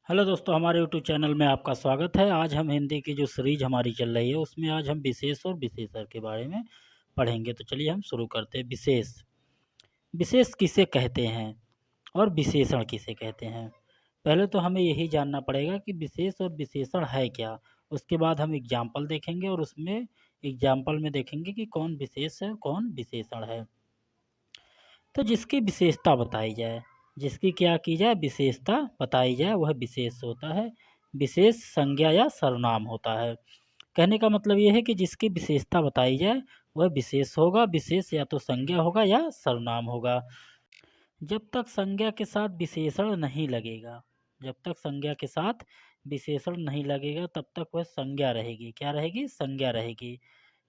Hello दोस्तों, हमारे YouTube channel में आपका स्वागत है। आज हम हिंदी की जो सीरीज हमारी चल रही है उसमें आज हम विशेष और विशेषण के बारे में पढ़ेंगे। तो चलिए हम शुरू करते हैं। विशेष विशेष किसे कहते हैं और विशेषण किसे कहते हैं। पहले तो हमें यही जानना पड़ेगा कि विशेष और विशेषण है क्या। उसके बाद हम एग्जाम्पल देखेंगे और उसमें एग्जाम्पल में देखेंगे कि कौन विशेष है कौन विशेषण है। तो जिसकी विशेषता बताई जाए, जिसकी क्या की जाए, विशेषता बताई जाए, वह विशेष होता है। विशेष संज्ञा या सर्वनाम होता है। कहने का मतलब ये है कि जिसकी विशेषता बताई जाए वह विशेष होगा। विशेष या तो संज्ञा होगा या सर्वनाम होगा। जब तक संज्ञा के साथ विशेषण नहीं लगेगा, जब तक संज्ञा के साथ विशेषण नहीं लगेगा तब तक वह संज्ञा रहेगी। क्या रहेगी? संज्ञा रहेगी।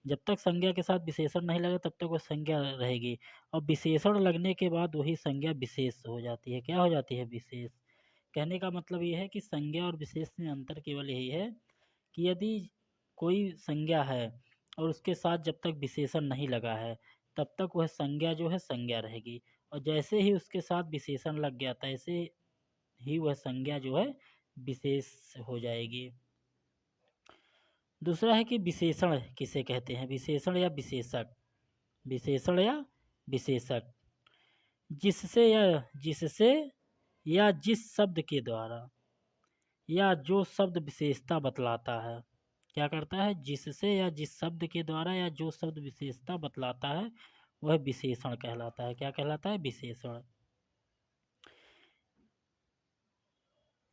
जब तक संज्ञा के साथ विशेषण नहीं लगे तब तक वह संज्ञा रहेगी। और विशेषण लगने के बाद वही संज्ञा विशेष हो जाती है। क्या हो जाती है? विशेष। कहने का मतलब ये है कि संज्ञा और विशेष में अंतर केवल यही है कि यदि कोई संज्ञा है और उसके साथ जब तक विशेषण नहीं लगा है तब तक वह संज्ञा जो है संज्ञा रहेगी। और जैसे ही उसके साथ विशेषण लग गया तैसे ही वह संज्ञा जो है विशेष हो जाएगी। दूसरा है कि विशेषण किसे कहते हैं। विशेषण या विशेषक। विशेषण या विशेषक जिससे या जिस शब्द के द्वारा या जो शब्द विशेषता बतलाता है। क्या करता है? जिससे या जिस शब्द के द्वारा या जो शब्द विशेषता बतलाता है वह विशेषण कहलाता है। क्या कहलाता है? विशेषण।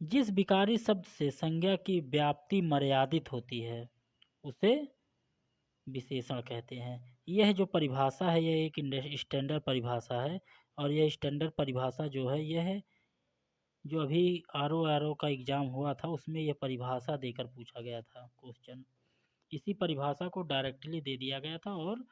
जिस विकारी शब्द से संज्ञा की व्याप्ति मर्यादित होती है उसे विशेषण कहते हैं। यह जो परिभाषा है यह एक स्टैंडर्ड परिभाषा है। और यह स्टैंडर्ड परिभाषा जो है यह जो अभी आर ओ का एग्ज़ाम हुआ था उसमें यह परिभाषा देकर पूछा गया था क्वेश्चन। इसी परिभाषा को डायरेक्टली दे दिया गया था और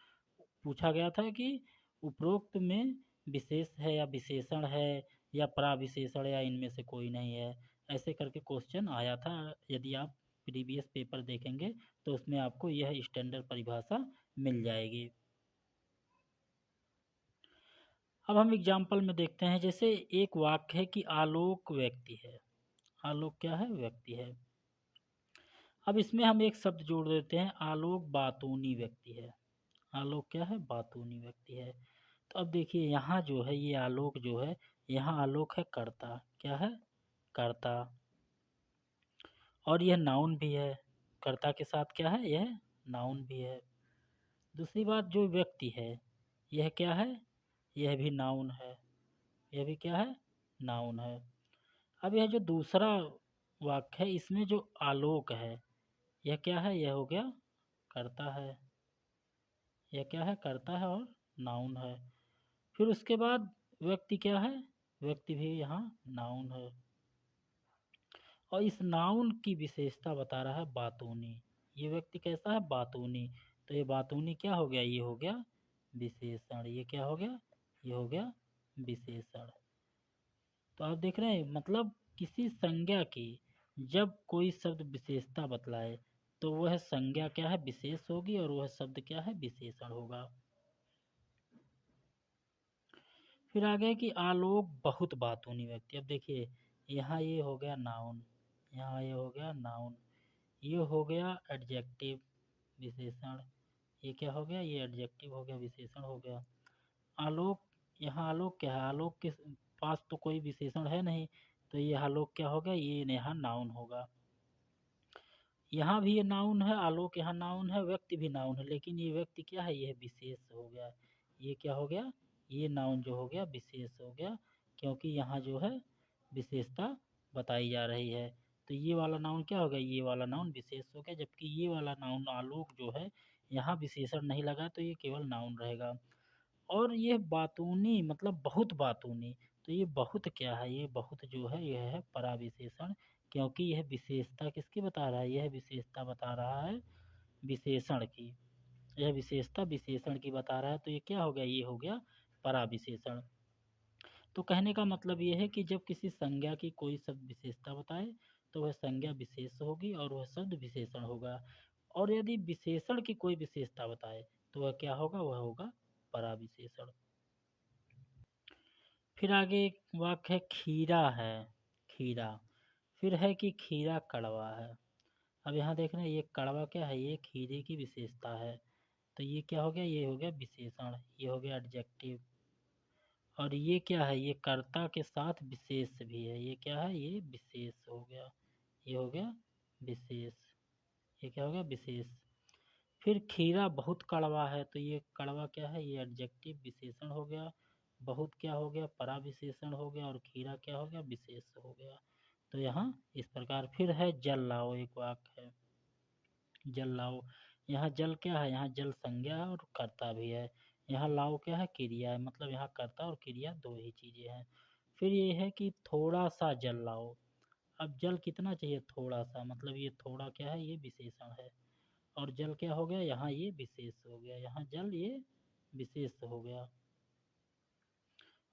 पूछा गया था कि उपरोक्त में विशेष है या विशेषण है या प्राविशेषण या इनमें से कोई नहीं है। ऐसे करके क्वेश्चन आया था। यदि आप प्रीवियस पेपर देखेंगे तो उसमें आपको यह स्टैंडर्ड परिभाषा मिल जाएगी। अब हम एग्जाम्पल में देखते हैं। जैसे एक वाक्य है कि आलोक व्यक्ति है। आलोक क्या है? व्यक्ति है। अब इसमें हम एक शब्द जोड़ देते हैं, आलोक बातूनी व्यक्ति है। आलोक क्या है? बातूनी व्यक्ति है। तो अब देखिए यहाँ जो है ये आलोक जो है, यहाँ आलोक है कर्ता। क्या है? कर्ता। और यह नाउन भी है। कर्ता के साथ क्या है? यह नाउन भी है। दूसरी बात, जो व्यक्ति है यह क्या है? यह भी नाउन है। यह भी क्या है? नाउन है। अब यह जो दूसरा वाक्य है इसमें जो आलोक है यह क्या है? यह हो गया कर्ता है। यह क्या है? कर्ता है और नाउन है। फिर उसके बाद व्यक्ति क्या है? व्यक्ति भी यहाँ नाउन है। और इस नाउन की विशेषता बता रहा है बातूनी। ये व्यक्ति कैसा है? बातूनी। तो ये बातूनी क्या हो गया? ये हो गया विशेषण। ये क्या हो गया? ये हो गया विशेषण। तो आप देख रहे हैं मतलब किसी संज्ञा की जब कोई शब्द विशेषता बतलाए तो वह संज्ञा क्या है? विशेष होगी और वह शब्द क्या है? विशेषण होगा। फिर आगे कि आलोक बहुत बातूनी व्यक्ति। अब देखिए यहाँ ये हो गया नाउन, यहाँ ये हो गया नाउन, ये हो गया एडजेक्टिव विशेषण। ये क्या हो गया? ये एडजेक्टिव हो गया, विशेषण हो गया। आलोक, यहाँ आलोक क्या है? आलोक के पास तो कोई विशेषण है नहीं, तो ये आलोक क्या हो गया? ये यहाँ नाउन होगा। यहाँ भी ये नाउन है, आलोक यहाँ नाउन है, व्यक्ति भी नाउन है, लेकिन ये व्यक्ति क्या है? यह विशेष हो गया। ये क्या हो गया? ये नाउन जो हो गया विशेष हो गया, क्योंकि यहाँ जो है विशेषता बताई जा रही है। तो ये वाला नाउन क्या हो गया? ये वाला नाउन विशेष हो गया, जबकि ये वाला नाउन आलोक जो है यहाँ विशेषण नहीं लगा तो ये केवल नाउन रहेगा। और ये बातूनी मतलब बहुत बातूनी। तो ये बहुत क्या है? ये बहुत जो है यह है पराविशेषण, क्योंकि यह विशेषता किसकी बता रहा है? यह विशेषता बता रहा है विशेषण की। यह विशेषता विशेषण की बता रहा है। तो ये क्या हो गया? ये हो गया पराविशेषण। तो कहने का मतलब ये है कि जब किसी संज्ञा की कोई शब्द विशेषता बताए तो वह संज्ञा विशेष होगी और वह शब्द विशेषण होगा। और यदि विशेषण की कोई विशेषता बताए तो वह क्या होगा? वह होगा पराविशेषण। फिर आगे एक वाक्य है खीरा है। खीरा। फिर है कि खीरा कड़वा है। अब यहाँ देख रहे हैं ये कड़वा क्या है, ये खीरे की विशेषता है। तो ये क्या हो गया, ये हो गया विशेषण, ये हो गया एडजेक्टिव। और ये क्या है, ये कर्ता के साथ विशेष भी है, ये क्या है, ये विशेष हो गया, ये हो गया विशेष, ये क्या हो गया विशेष। फिर खीरा बहुत कड़वा है, तो ये कड़वा क्या है, ये एडजेक्टिव विशेषण हो गया। बहुत क्या हो गया, पराविशेषण हो गया। और खीरा क्या हो गया, विशेष हो गया। तो यहाँ इस प्रकार। फिर है जल लाओ, एक वाक्य है जल लाओ। यहाँ जल क्या है, यहाँ जल संज्ञा है और कर्ता भी है। यहाँ लाओ क्या है, क्रिया है, मतलब यहाँ कर्ता और क्रिया दो ही चीजें हैं। फिर ये है कि थोड़ा सा जल लाओ। अब जल कितना चाहिए, थोड़ा सा, मतलब ये थोड़ा क्या है, ये विशेषण है। और जल क्या हो गया, यहाँ ये विशेष हो गया, यहाँ जल ये विशेष हो गया।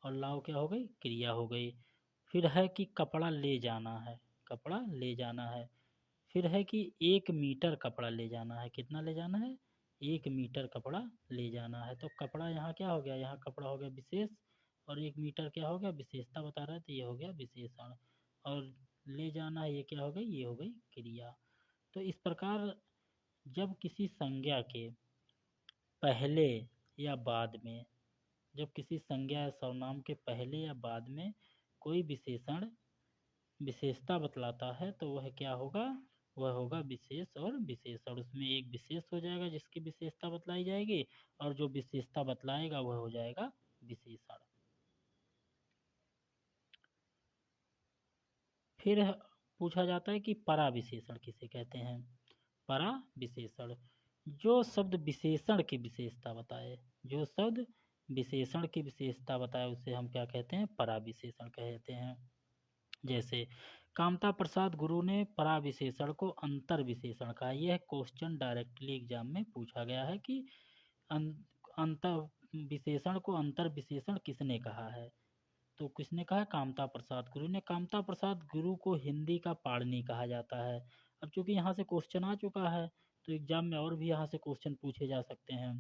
और लाओ क्या हो गई, क्रिया हो गई। फिर है कि कपड़ा ले जाना है, कपड़ा ले जाना है। फिर है कि 1 मीटर कपड़ा ले जाना है, कितना ले जाना है, 1 मीटर कपड़ा ले जाना है। तो कपड़ा यहाँ क्या हो गया, यहाँ कपड़ा हो गया विशेष। और 1 मीटर क्या हो गया, विशेषता बता रहा है, तो ये हो गया विशेषण। और ले जाना है, ये क्या हो गई, ये हो गई क्रिया। तो इस प्रकार जब किसी संज्ञा के पहले या बाद में, जब किसी संज्ञा या सर्वनाम के पहले या बाद में कोई विशेषण विशेषता बतलाता है, तो वह क्या होगा, वह होगा विशेष और विशेषण। उसमें एक विशेष हो जाएगा जिसकी विशेषता बतलाई जाएगी, और जो विशेषता बतलाएगा वह हो जाएगा विशेषण। फिर पूछा जाता है कि पराविशेषण किसे कहते हैं। पराविशेषण, जो शब्द विशेषण की विशेषता बताए, जो शब्द विशेषण की विशेषता बताए उसे हम क्या कहते हैं, पराविशेषण कहते हैं। जैसे कामता प्रसाद गुरु ने पराविशेषण को अंतर विशेषण कहा। यह क्वेश्चन डायरेक्टली एग्जाम में पूछा गया है कि अंतर विशेषण को अंतर विशेषण किसने कहा है। तो किसने कहा है, कामता प्रसाद गुरु ने। कामता प्रसाद गुरु को हिंदी का पाणिनि कहा जाता है। अब चूंकि यहाँ से क्वेश्चन आ चुका है, तो एग्जाम में और भी यहाँ से क्वेश्चन पूछे जा सकते हैं।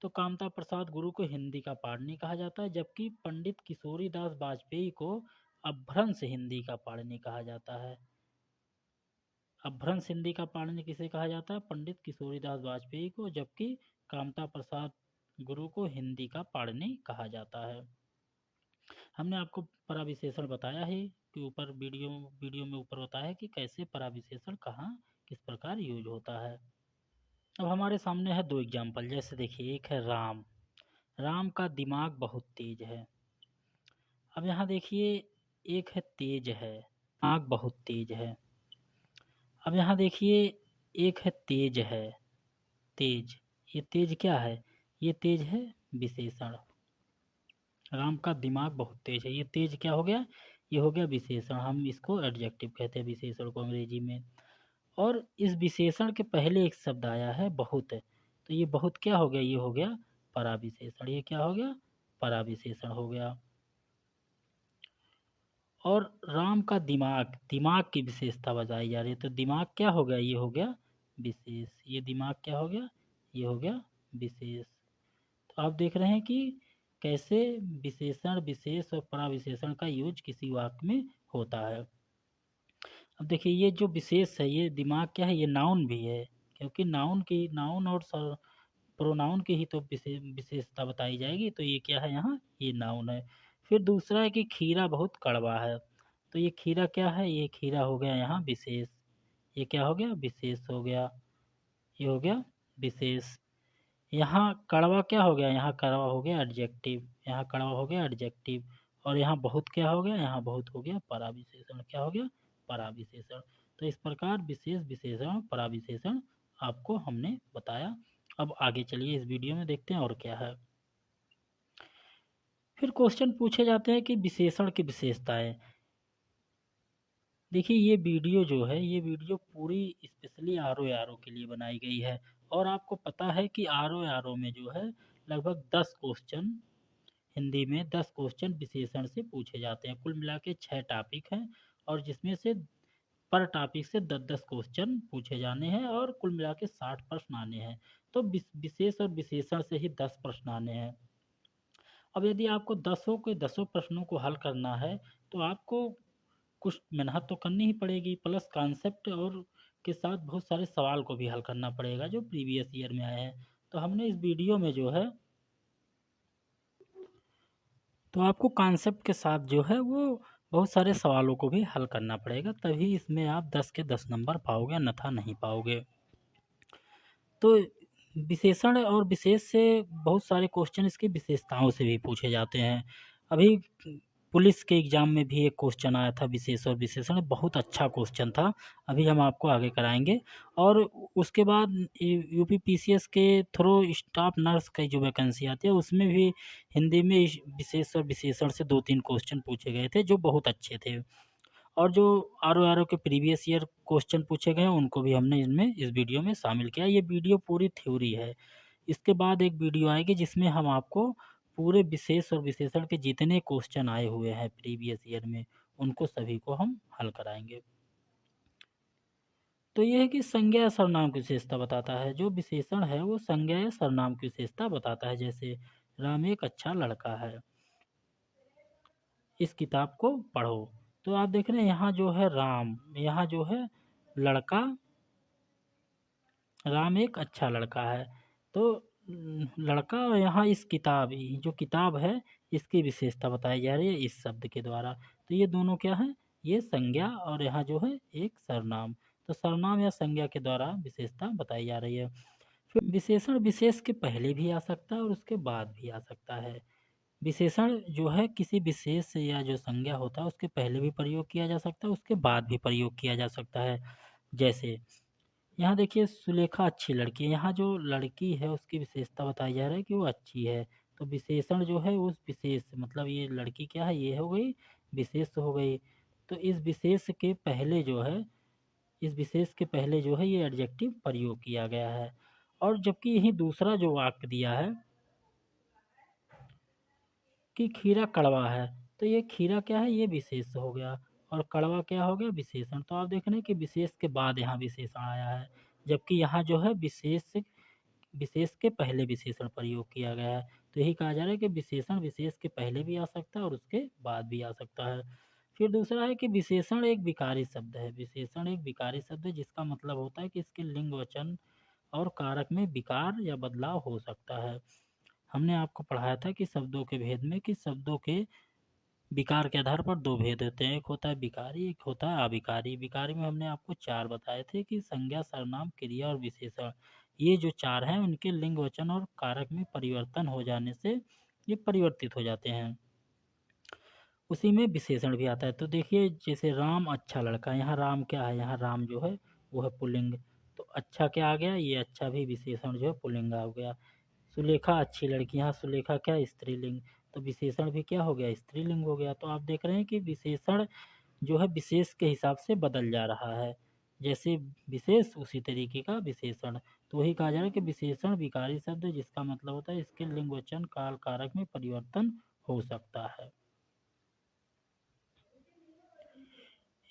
तो कामता प्रसाद गुरु को हिंदी का पाणिनि कहा जाता है, जबकि पंडित किशोरी दास वाजपेयी को अभ्रंश हिंदी का पाणिनि कहा जाता है। अभ्रंश हिंदी का पाणिनि किसे कहा जाता है, पंडित किशोरी दास वाजपेयी को, जबकि कामता प्रसाद गुरु को हिंदी का पाणिनि कहा जाता है। हमने आपको पराविशेषण बताया है कि ऊपर वीडियो में ऊपर बताया है कि कैसे पराविशेषण कहाँ किस प्रकार यूज होता है। अब हमारे सामने है 2 एग्जाम्पल। जैसे देखिए, एक है राम। राम का दिमाग बहुत तेज है। अब यहाँ देखिए, एक है तेज है, दिमाग बहुत तेज है। अब यहाँ देखिए, एक है तेज है, तेज, ये तेज क्या है, ये तेज है विशेषण। राम का दिमाग बहुत तेज है, ये तेज क्या हो गया, ये हो गया विशेषण। हम इसको एडजेक्टिव कहते हैं विशेषण को अंग्रेजी में। और इस विशेषण के पहले एक शब्द आया है बहुत, तो ये बहुत क्या हो गया, ये हो गया पराविशेषण। ये क्या हो गया, पराविशेषण हो गया। और राम का दिमाग, दिमाग की विशेषता बताई जा रही है, तो दिमाग क्या हो गया, ये हो गया विशेष। ये दिमाग क्या हो गया, ये हो गया विशेष। तो आप देख रहे हैं कि कैसे विशेषण, विशेष और पराविशेषण का यूज किसी वाक्य में होता है। अब देखिए, ये जो विशेष है, ये दिमाग क्या है, ये नाउन भी है, क्योंकि नाउन और प्रोनाउन की ही तो विशेषता बताई जाएगी। तो ये क्या है, यहाँ ये नाउन है। फिर दूसरा है कि खीरा बहुत कड़वा है, तो ये खीरा क्या है, ये खीरा हो गया यहाँ विशेष। ये क्या हो गया, विशेष हो गया, ये हो गया विशेष। यहाँ कड़वा क्या हो गया, यहाँ कड़वा हो गया एडजेक्टिव, यहाँ कड़वा हो गया एडजेक्टिव। और यहाँ बहुत क्या हो गया, यहाँ बहुत हो गया पराविशेषण, क्या हो गया, पराविशेषण। तो इस प्रकार विशेष, विशेषण, पराविशेषण आपको हमने बताया। अब आगे चलिए इस वीडियो में देखते हैं और क्या है। फिर क्वेश्चन पूछे जाते हैं कि विशेषण की विशेषताएं। देखिए, ये वीडियो जो है, ये वीडियो पूरी स्पेशली आर ओ के लिए बनाई गई है। और आपको पता है कि आर ओ में जो है लगभग 10 क्वेश्चन हिंदी में, 10 क्वेश्चन विशेषण से पूछे जाते हैं। कुल मिला के 6 टॉपिक हैं, और जिसमें से पर टॉपिक से 10-10 क्वेश्चन पूछे जाने हैं, और कुल मिला के 60 प्रश्न आने हैं। तो विशेष और विशेषण से ही 10 प्रश्न आने हैं। अब यदि आपको 10 के 10 प्रश्नों को हल करना है, तो आपको कुछ मेहनत तो करनी ही पड़ेगी, प्लस कॉन्सेप्ट और के साथ बहुत सारे सवाल को भी हल करना पड़ेगा जो प्रीवियस ईयर में आए हैं। तो हमने इस वीडियो में जो है, तो आपको कॉन्सेप्ट के साथ जो है वो बहुत सारे सवालों को भी हल करना पड़ेगा, तभी इसमें आप 10 के 10 नंबर पाओगे, अन्यथा नहीं पाओगे। तो विशेषण और विशेष से बहुत सारे क्वेश्चन इसकी विशेषताओं से भी पूछे जाते हैं। अभी पुलिस के एग्ज़ाम में भी एक क्वेश्चन आया था विशेष और विशेषण, बहुत अच्छा क्वेश्चन था, अभी हम आपको आगे कराएँगे। और उसके बाद यूपी पीसीएस के थ्रू स्टाफ नर्स की जो वैकेंसी आती है उसमें भी हिंदी में विशेष और विशेषण से 2-3 क्वेश्चन पूछे गए थे जो बहुत अच्छे थे। और जो आरओ के प्रीवियस ईयर क्वेश्चन पूछे गए हैं उनको भी हमने इनमें इस वीडियो में शामिल किया। ये वीडियो पूरी थ्योरी है। इसके बाद एक वीडियो आएगी जिसमें हम आपको पूरे विशेष और विशेषण के जितने क्वेश्चन आए हुए हैं प्रीवियस ईयर में, उनको सभी को हम हल कराएँगे। तो ये है कि संज्ञा या सर्वनाम की विशेषता बताता है। जो विशेषण है वो संज्ञा या सर्वनाम की विशेषता बताता है। जैसे राम एक अच्छा लड़का है, इस किताब को पढ़ो। तो आप देख रहे हैं यहाँ जो है राम, यहाँ जो है लड़का, राम एक अच्छा लड़का है। तो लड़का और यहाँ इस किताब, जो किताब है इसकी विशेषता बताई जा रही है इस शब्द के द्वारा। तो ये दोनों क्या है, ये संज्ञा और यहाँ जो है एक सर्वनाम। तो सर्वनाम या संज्ञा के द्वारा विशेषता बताई जा रही है। फिर विशेषण विशेष के पहले भी आ सकता है और उसके बाद भी आ सकता है। विशेषण जो है किसी विशेष या जो संज्ञा होता है उसके पहले भी प्रयोग किया जा सकता है, उसके बाद भी प्रयोग किया जा सकता है। जैसे यहाँ देखिए सुलेखा अच्छी लड़की है, यहाँ जो लड़की है उसकी विशेषता बताई जा रहा है कि वो अच्छी है। तो विशेषण जो है उस विशेष, मतलब ये लड़की क्या है, ये हो गई विशेष हो गई। तो इस विशेष के पहले जो है, इस विशेष के पहले जो है ये एडजेक्टिव प्रयोग किया गया है। और जबकि यही दूसरा जो वाक्य दिया है कि खीरा कड़वा है, तो ये खीरा क्या है, ये विशेष हो गया और कड़वा क्या हो गया, विशेषण। तो आप देख रहे हैं कि विशेष के बाद यहाँ विशेषण आया है, जबकि यहाँ जो है विशेष के पहले विशेषण प्रयोग किया गया है। तो यही कहा जा रहा है कि विशेषण विशेष के पहले भी आ सकता है और उसके बाद भी आ सकता है। फिर दूसरा है कि विशेषण एक विकारी शब्द है। विशेषण एक विकारी शब्द है जिसका मतलब होता है कि इसके लिंग वचन और कारक में विकार या बदलाव हो सकता है। हमने आपको पढ़ाया था कि शब्दों के भेद में, कि शब्दों के विकार के आधार पर दो भेद होते हैं, एक होता है विकारी, एक होता है अविकारी। विकारी में हमने आपको चार बताए थे कि संज्ञा, सर्वनाम, क्रिया और विशेषण, ये जो चार हैं उनके लिंग वचन और कारक में परिवर्तन हो जाने से ये परिवर्तित हो जाते हैं। उसी में विशेषण भी आता है। तो देखिए जैसे राम अच्छा लड़का, यहाँ राम क्या है, यहाँ राम जो है वो है पुल्लिंग। तो अच्छा क्या आ गया, ये अच्छा भी विशेषण जो है पुल्लिंग आ गया। सुलेखा अच्छी लड़की, यहाँ सुलेखा क्या है, स्त्रीलिंग। तो विशेषण भी क्या हो गया, स्त्रीलिंग हो गया। तो आप देख रहे हैं कि विशेषण जो है विशेष के हिसाब से बदल जा रहा है। जैसे विशेष उसी तरीके का विशेषण। तो वही कहा जा रहा है कि विशेषण विकारी शब्द है जिसका मतलब होता है इसके लिंग वचन काल कारक में परिवर्तन हो सकता है।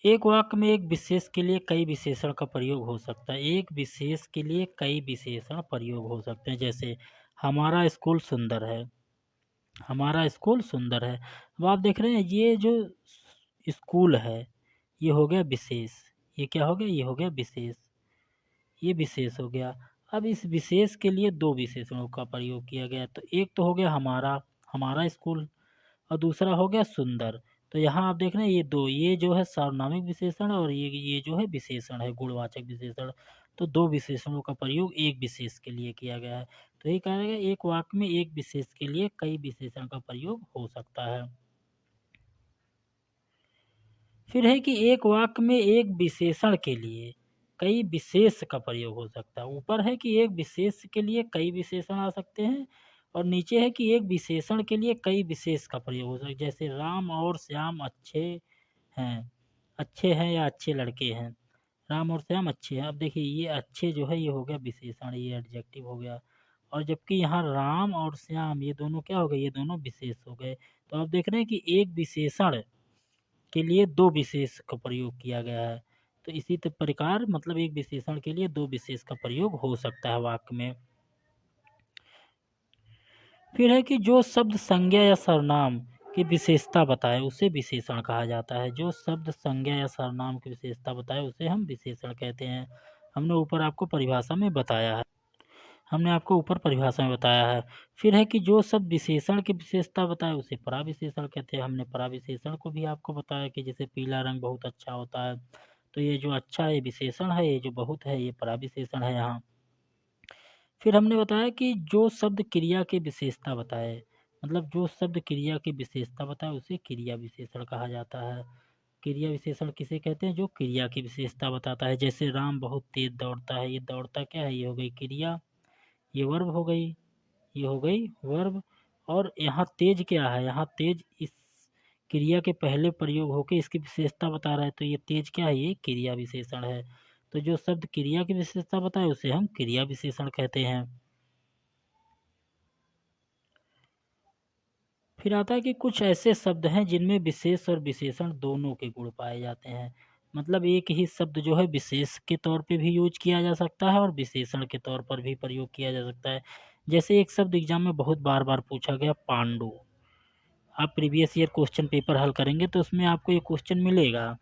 एक वाक्य में एक विशेष के लिए कई विशेषण का प्रयोग हो सकता है। एक विशेष के लिए कई विशेषण प्रयोग हो सकते हैं। जैसे हमारा स्कूल सुंदर है, हमारा स्कूल सुंदर है। अब आप देख रहे हैं ये जो स्कूल है ये हो गया विशेष, ये क्या हो गया, ये हो गया विशेष, ये विशेष हो गया। अब इस विशेष के लिए दो विशेषणों का प्रयोग किया गया। तो एक तो हो गया हमारा, हमारा स्कूल, और दूसरा हो गया सुंदर। तो यहाँ आप देख रहे हैं ये दो, ये जो है सार्वनामिक विशेषण और ये जो है विशेषण है, गुणवाचक विशेषण। तो दो विशेषणों का प्रयोग एक विशेष के लिए किया गया है। तो ये कहा गया एक वाक्य में एक विशेष के लिए कई विशेषण का प्रयोग हो सकता है। फिर है कि एक वाक्य में एक विशेषण के लिए कई विशेष का प्रयोग हो सकता है। ऊपर है कि एक विशेष के लिए कई विशेषण आ सकते हैं और नीचे है कि एक विशेषण के लिए कई विशेष का प्रयोग हो सकता है। जैसे राम और श्याम हैं, अच्छे हैं या अच्छे लड़के हैं। राम और श्याम अच्छे हैं। अब देखिए ये अच्छे जो है ये हो गया विशेषण, ये एडजेक्टिव हो गया। और जबकि यहाँ राम और श्याम ये दोनों क्या हो गए, ये दोनों विशेष हो गए। तो आप देख रहे हैं कि एक विशेषण के लिए दो विशेष का प्रयोग किया गया है। तो इसी प्रकार मतलब एक विशेषण के लिए दो विशेष का प्रयोग हो सकता है वाक्य में। फिर है कि जो शब्द संज्ञा या सर्वनाम की विशेषता बताए उसे विशेषण कहा जाता है। जो शब्द, संज्ञा या सर्वनाम की विशेषता बताए उसे हम विशेषण कहते हैं। हमने ऊपर आपको परिभाषा में बताया है। फिर है कि जो शब्द विशेषण की विशेषता बताए उसे पराविशेषण कहते हैं। हमने पराविशेषण को भी आपको बताया कि जैसे पीला रंग बहुत अच्छा होता है, तो ये जो अच्छा है विशेषण है, ये जो बहुत है ये पराविशेषण है यहाँ। फिर हमने बताया कि जो शब्द क्रिया की विशेषता बताए, मतलब जो शब्द क्रिया की विशेषता बताए उसे क्रिया विशेषण कहा जाता है। क्रिया विशेषण किसे कहते हैं? जो क्रिया की विशेषता बताता है। जैसे राम बहुत तेज दौड़ता है, ये दौड़ता क्या है? ये हो गई क्रिया, ये वर्ब हो गई, ये हो गई वर्ब। और यहाँ तेज क्या है? यहाँ तेज इस क्रिया के पहले प्रयोग होकर इसकी विशेषता बता रहा है, तो ये तेज क्या है? ये क्रिया विशेषण है। तो जो शब्द क्रिया की विशेषता बताए उसे हम क्रिया विशेषण कहते हैं। फिर आता है कि कुछ ऐसे शब्द हैं जिनमें विशेष और विशेषण दोनों के गुण पाए जाते हैं। मतलब एक ही शब्द जो है विशेष के तौर पे भी यूज किया जा सकता है और विशेषण के तौर पर भी प्रयोग किया जा सकता है। जैसे एक शब्द एग्जाम में बहुत बार बार पूछा गया, पांडु। आप प्रीवियस ईयर क्वेश्चन पेपर हल करेंगे तो उसमें आपको ये क्वेश्चन मिलेगा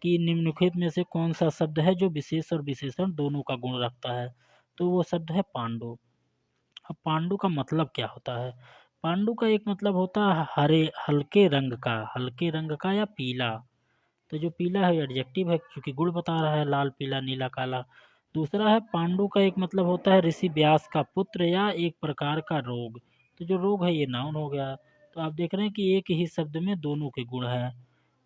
कि निम्नलिखित में से कौन सा शब्द है जो विशेष और विशेषण दोनों का गुण रखता है? तो वो शब्द है पांडु। अब पांडु का मतलब क्या होता है? पांडु का एक मतलब होता है हरे, हल्के रंग का या पीला। तो जो पीला है एडजेक्टिव है क्योंकि गुण बता रहा है, लाल, पीला, नीला, काला। दूसरा है पांडु का एक मतलब होता है ऋषि व्यास का पुत्र या एक प्रकार का रोग। तो जो रोग है ये नाउन हो गया। तो आप देख रहे हैं कि एक ही शब्द में दोनों के गुण हैं,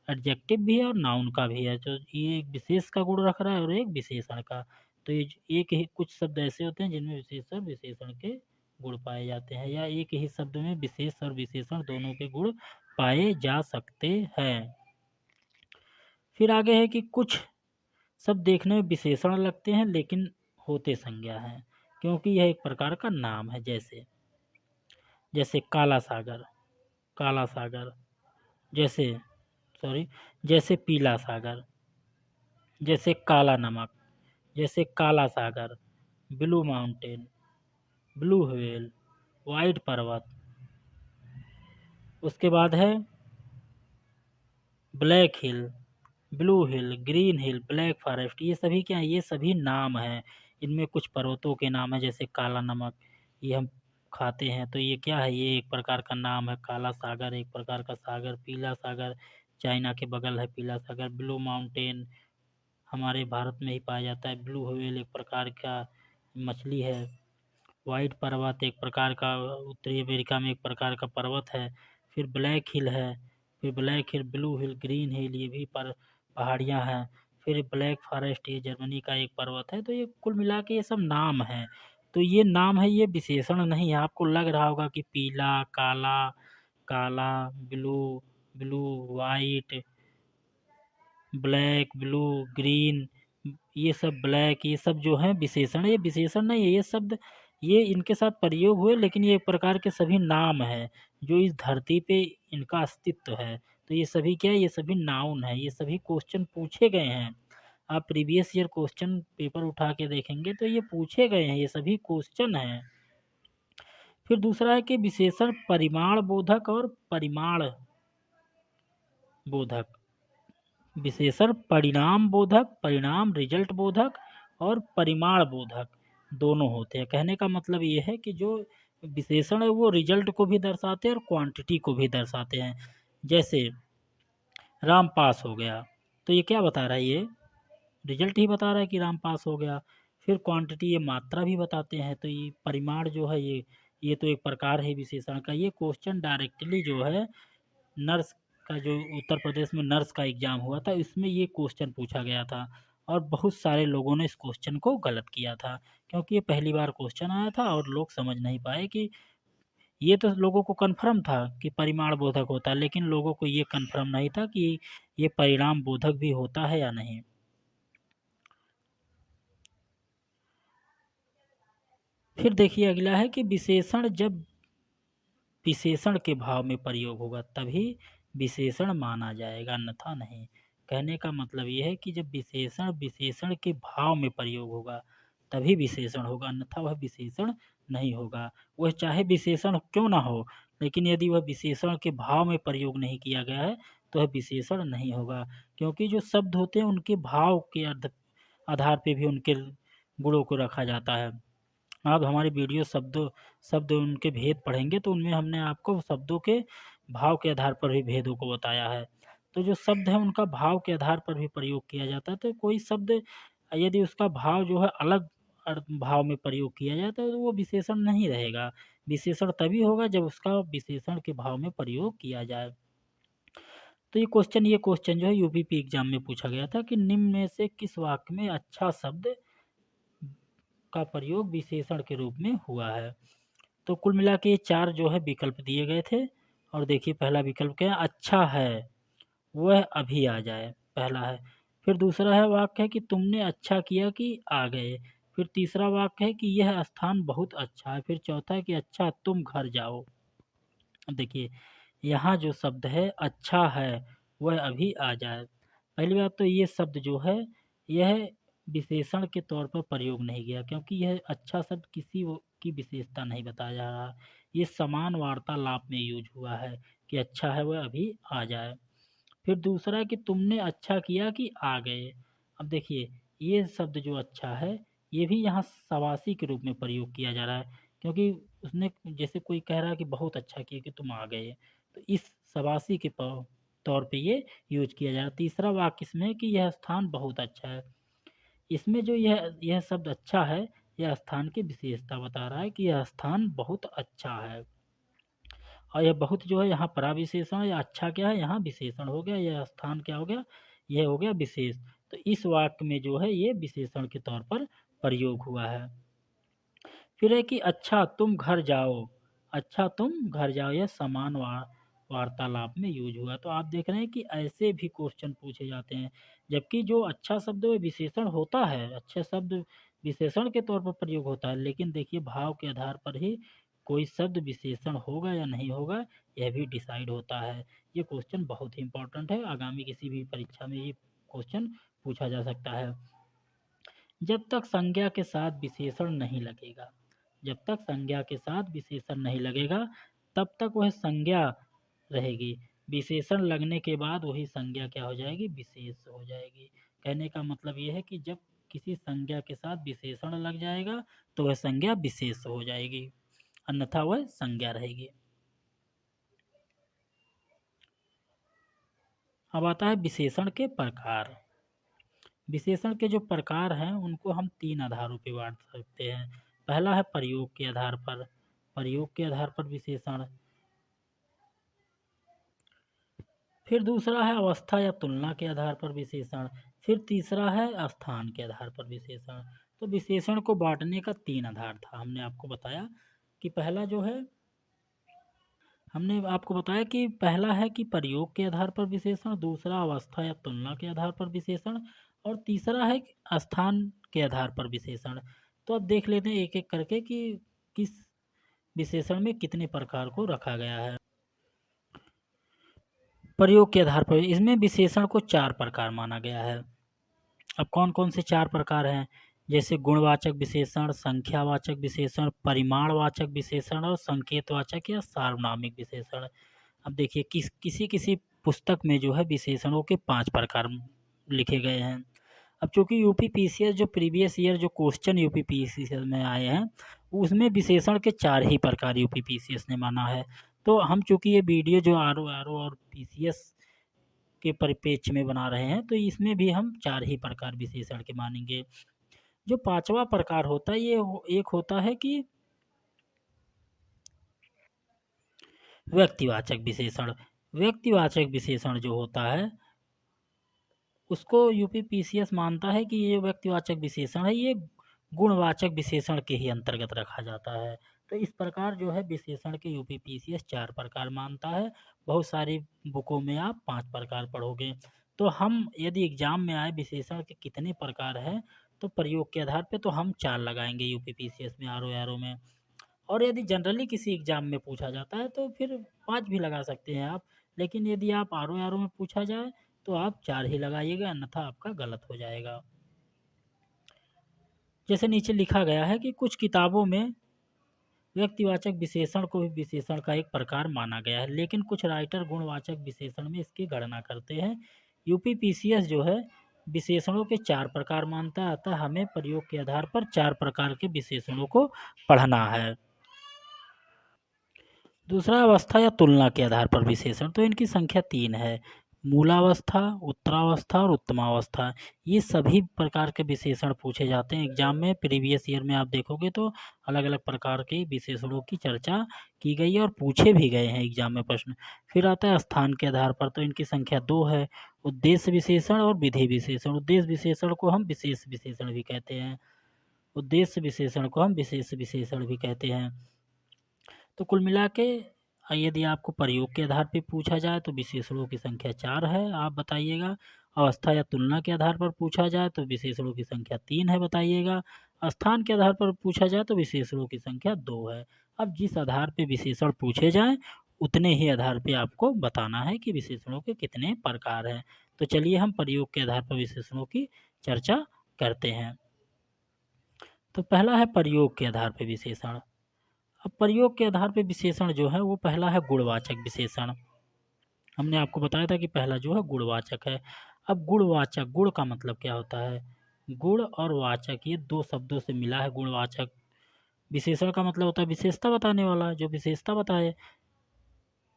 एडजेक्टिव भी है और नाउन का भी है। तो ये एक विशेष का गुण रख रहा है और एक विशेषण का। तो ये एक ही कुछ शब्द ऐसे होते हैं जिनमें विशेष और विशेषण के गुण पाए जाते हैं, या एक ही शब्द में विशेष और विशेषण दोनों के गुण पाए जा सकते हैं। फिर आगे है कि कुछ शब्द देखने में विशेषण लगते हैं लेकिन होते संज्ञा हैं, क्योंकि यह एक प्रकार का नाम है। जैसे जैसे काला सागर, काला सागर। जैसे सॉरी जैसे पीला सागर, जैसे काला नमक, जैसे काला सागर, blue mountain, blue whale, white पर्वत। उसके बाद है black hill, blue hill, green hill, black forest. ये सभी क्या है? ये सभी नाम हैं। इनमें कुछ पर्वतों के नाम है, जैसे काला नमक, ये हम खाते हैं, तो ये क्या है? ये एक प्रकार का नाम है। काला सागर एक प्रकार का सागर, पीला सागर चाइना के बगल है पीला सागर, ब्लू माउंटेन हमारे भारत में ही पाया जाता है, ब्लू व्हेल एक प्रकार का मछली है, वाइट पर्वत एक प्रकार का उत्तरी अमेरिका में एक प्रकार का पर्वत है। फिर ब्लैक हिल है, फिर black hill, blue hill, green हिल, ये भी पहाड़ियाँ हैं। फिर ब्लैक फॉरेस्ट ये जर्मनी का एक पर्वत है। तो ये कुल मिला के ये सब नाम हैं। तो ये नाम है, ये विशेषण नहीं है। आपको लग रहा होगा कि पीला, काला, काला, blue, blue, white, black, blue, green, ये सब ब्लैक, ये सब जो है विशेषण है। ये विशेषण नहीं है, ये शब्द ये इनके साथ प्रयोग हुए, लेकिन ये एक प्रकार के सभी नाम हैं जो इस धरती पे इनका अस्तित्व है। तो ये सभी क्या है? ये सभी नाउन है। ये सभी क्वेश्चन पूछे गए हैं। आप प्रीवियस ईयर क्वेश्चन पेपर उठा के देखेंगे तो ये पूछे गए हैं, ये सभी क्वेश्चन हैं। फिर दूसरा है कि विशेषण परिमाण बोधक और परिमाण बोधक। विशेषण परिणाम बोधक, परिणाम रिजल्ट बोधक और परिमाण बोधक दोनों होते हैं। कहने का मतलब ये है कि जो विशेषण है वो रिजल्ट को भी दर्शाते हैं और क्वांटिटी को भी दर्शाते हैं। जैसे राम पास हो गया, तो ये क्या बता रहा है? ये रिजल्ट ही बता रहा है कि राम पास हो गया। फिर क्वांटिटी ये मात्रा भी बताते हैं। तो ये परिमाण जो है ये तो एक प्रकार है विशेषण का। ये क्वेश्चन डायरेक्टली जो है नर्स का, जो उत्तर प्रदेश में नर्स का एग्ज़ाम हुआ था, इसमें ये क्वेश्चन पूछा गया था और बहुत सारे लोगों ने इस क्वेश्चन को गलत किया था, क्योंकि ये पहली बार क्वेश्चन आया था और लोग समझ नहीं पाए कि ये तो लोगों को कन्फर्म था कि परिमाण बोधक होता है, लेकिन लोगों को ये कन्फर्म नहीं था कि ये परिणाम बोधक भी होता है या नहीं। फिर देखिए अगला है कि विशेषण जब विशेषण के भाव में प्रयोग होगा तभी विशेषण माना जाएगा, अन्यथा नहीं। कहने का मतलब ये है कि जब विशेषण विशेषण के भाव में प्रयोग होगा तभी विशेषण होगा, अन्यथा वह विशेषण नहीं होगा। वह चाहे विशेषण क्यों ना हो, लेकिन यदि वह विशेषण के भाव में प्रयोग नहीं किया गया है तो वह विशेषण नहीं होगा, क्योंकि जो शब्द होते हैं उनके भाव के आधार पे भी उनके गुणों को रखा जाता है। आप हमारी वीडियो शब्द उनके भेद पढ़ेंगे तो उनमें हमने आपको शब्दों के भाव के आधार पर भी भेदों को बताया है। तो जो शब्द है उनका भाव के आधार पर भी प्रयोग किया जाता है, तो कोई शब्द यदि उसका भाव जो है अलग भाव में प्रयोग किया जाए तो वो विशेषण नहीं रहेगा। विशेषण तभी होगा जब उसका विशेषण के भाव में प्रयोग किया जाए। तो ये क्वेश्चन जो है यूपीपी एग्जाम में पूछा गया था कि निम्न में से किस वाक्य में अच्छा शब्द का प्रयोग विशेषण के रूप में हुआ है। तो कुल मिला के ये 4 जो है विकल्प दिए गए थे। और देखिए पहला विकल्प क्या है, अच्छा है वह अभी आ जाए, पहला है। फिर दूसरा है वाक्य है कि तुमने अच्छा किया कि आ गए। फिर तीसरा वाक्य है कि यह स्थान बहुत अच्छा है। फिर चौथा है कि अच्छा तुम घर जाओ। अब देखिए यहाँ जो शब्द है अच्छा है वह अभी आ जाए, पहली बात तो ये शब्द जो है यह विशेषण के तौर पर प्रयोग नहीं किया, क्योंकि यह अच्छा शब्द किसी की विशेषता नहीं बताया जा रहा। ये समान वार्तालाप में यूज हुआ है कि अच्छा है वह अभी आ जाए। फिर दूसरा कि तुमने अच्छा किया कि आ गए। अब देखिए ये शब्द जो अच्छा है ये भी यहाँ सवासी के रूप में प्रयोग किया जा रहा है, क्योंकि उसने जैसे कोई कह रहा है कि बहुत अच्छा किया कि तुम आ गए, तो इस सवासी के तौर पे ये यूज किया जा रहा है। तीसरा वाक्य इसमें है कि यह स्थान बहुत अच्छा है। इसमें जो यह शब्द अच्छा है यह स्थान की विशेषता बता रहा है कि यह स्थान बहुत अच्छा है। और यह बहुत जो है यहाँ पराविशेषण या अच्छा क्या है यहाँ विशेषण हो गया, यह स्थान क्या हो गया, यह हो गया विशेष। तो इस वाक्य में जो है ये विशेषण के तौर पर प्रयोग हुआ है। फिर है कि अच्छा तुम घर जाओ, अच्छा तुम घर जाओ, यह समान वार्तालाप में यूज हुआ। तो आप देख रहे हैं कि ऐसे भी क्वेश्चन पूछे जाते हैं, जबकि जो अच्छा शब्द है विशेषण होता है, अच्छे शब्द विशेषण के तौर पर प्रयोग होता है, लेकिन देखिए भाव के आधार पर ही कोई शब्द विशेषण होगा या नहीं होगा यह भी डिसाइड होता है। ये क्वेश्चन बहुत ही इंपॉर्टेंट है, आगामी किसी भी परीक्षा में ये क्वेश्चन पूछा जा सकता है। जब तक संज्ञा के साथ विशेषण नहीं लगेगा, जब तक संज्ञा के साथ विशेषण नहीं लगेगा तब तक वह संज्ञा रहेगी। विशेषण लगने के बाद वही संज्ञा क्या हो जाएगी, विशेष हो जाएगी। कहने का मतलब ये है कि जब किसी संज्ञा के साथ विशेषण लग जाएगा तो वह संज्ञा विशेष हो जाएगी, अन्यथा वह संज्ञा रहेगी। अब आता है विशेषण के प्रकार। विशेषण के जो प्रकार हैं उनको हम 3 आधारों पे बांट सकते हैं। पहला है प्रयोग के आधार पर, प्रयोग के आधार पर विशेषण। फिर दूसरा है अवस्था या तुलना के आधार पर विशेषण। फिर तीसरा है स्थान के आधार पर विशेषण। तो विशेषण को बांटने का 3 आधार था, हमने आपको बताया कि पहला जो है हमने आपको बताया कि पहला है कि प्रयोग के आधार पर विशेषण, दूसरा अवस्था या तुलना के आधार पर विशेषण, और तीसरा है स्थान के आधार पर विशेषण। तो अब देख लेते हैं एक एक करके कि किस विशेषण में कितने प्रकार को रखा गया है। प्रयोग के आधार पर इसमें विशेषण को 4 प्रकार माना गया है। अब कौन कौन से 4 प्रकार हैं, जैसे गुणवाचक विशेषण, संख्यावाचक विशेषण, परिमाणवाचक विशेषण और संकेतवाचक या सार्वनामिक विशेषण। अब देखिए किसी किसी पुस्तक में जो है विशेषणों के 5 प्रकार लिखे गए हैं। अब चूंकि यूपी पीसीएस जो प्रीवियस ईयर जो क्वेश्चन यूपी पीसीएस में आए हैं उसमें विशेषण के 4 ही प्रकार यूपी पीसीएस ने माना है। तो हम चूंकि ये वीडियो जो आरओ और पीसीएस के परिप्रेक्ष्य में बना रहे हैं तो इसमें भी हम 4 ही प्रकार विशेषण के मानेंगे। जो 5वां प्रकार होता है ये एक होता है कि व्यक्तिवाचक विशेषण। व्यक्तिवाचक विशेषण जो होता है उसको यूपी पीसीएस मानता है कि ये व्यक्तिवाचक विशेषण है, ये गुणवाचक विशेषण के ही अंतर्गत रखा जाता है। तो इस प्रकार जो है विशेषण के यूपी पीसीएस 4 प्रकार मानता है। बहुत सारी बुकों में आप 5 प्रकार पढ़ोगे। तो हम यदि एग्जाम में आए विशेषण के कितने प्रकार हैं तो प्रयोग के आधार पे तो हम 4 लगाएंगे यूपी पीसीएस में आरओ में। और यदि जनरली किसी एग्जाम में पूछा जाता है तो फिर 5 भी लगा सकते हैं आप। लेकिन यदि आप आरओ में पूछा जाए तो आप 4 ही लगाइएगा, अन्यथा आपका गलत हो जाएगा। जैसे नीचे लिखा गया है कि कुछ किताबों में व्यक्तिवाचक विशेषण को भी विशेषण का एक प्रकार माना गया है, लेकिन कुछ राइटर गुणवाचक विशेषण में इसकी गणना करते हैं। यूपीपीसीएस जो है विशेषणों के 4 प्रकार मानता है, अतः हमें प्रयोग के आधार पर 4 प्रकार के विशेषणों को पढ़ना है। दूसरा, अवस्था या तुलना के आधार पर विशेषण, तो इनकी संख्या 3 है। मूलावस्था, उत्तरावस्था और उत्तमावस्था, ये सभी प्रकार के विशेषण पूछे जाते हैं एग्जाम में। प्रीवियस ईयर में आप देखोगे तो अलग अलग प्रकार के विशेषणों की चर्चा की गई है और पूछे भी गए हैं एग्जाम में प्रश्न। फिर आता है स्थान के आधार पर, तो इनकी संख्या 2 है। उद्देश्य विशेषण और विधेय विशेषण, उद्देश्य विशेषण को हम विशेष विशेषण भी कहते हैं, उद्देश्य विशेषण को हम विशेष विशेषण भी कहते हैं। तो कुल मिला के यदि आपको प्रयोग के आधार पर पूछा जाए तो विशेषणों की संख्या 4 है, आप बताइएगा। अवस्था या तुलना के आधार पर पूछा जाए तो विशेषणों की संख्या 3 है, बताइएगा। स्थान के आधार पर पूछा जाए तो विशेषणों की संख्या 2 है। अब जिस आधार पर विशेषण पूछे जाएं उतने ही आधार पर आपको बताना है कि विशेषणों के कितने प्रकार हैं। तो चलिए हम प्रयोग के आधार पर विशेषणों की चर्चा करते हैं। तो पहला है प्रयोग के आधार पर विशेषण। अब प्रयोग के आधार पर विशेषण जो है वो पहला है गुणवाचक विशेषण। हमने आपको बताया था कि पहला जो है गुणवाचक है। अब गुणवाचक, गुण का मतलब क्या होता है? गुण और वाचक ये 2 शब्दों से मिला है गुणवाचक। विशेषण का मतलब होता है विशेषता बताने वाला, जो विशेषता बताए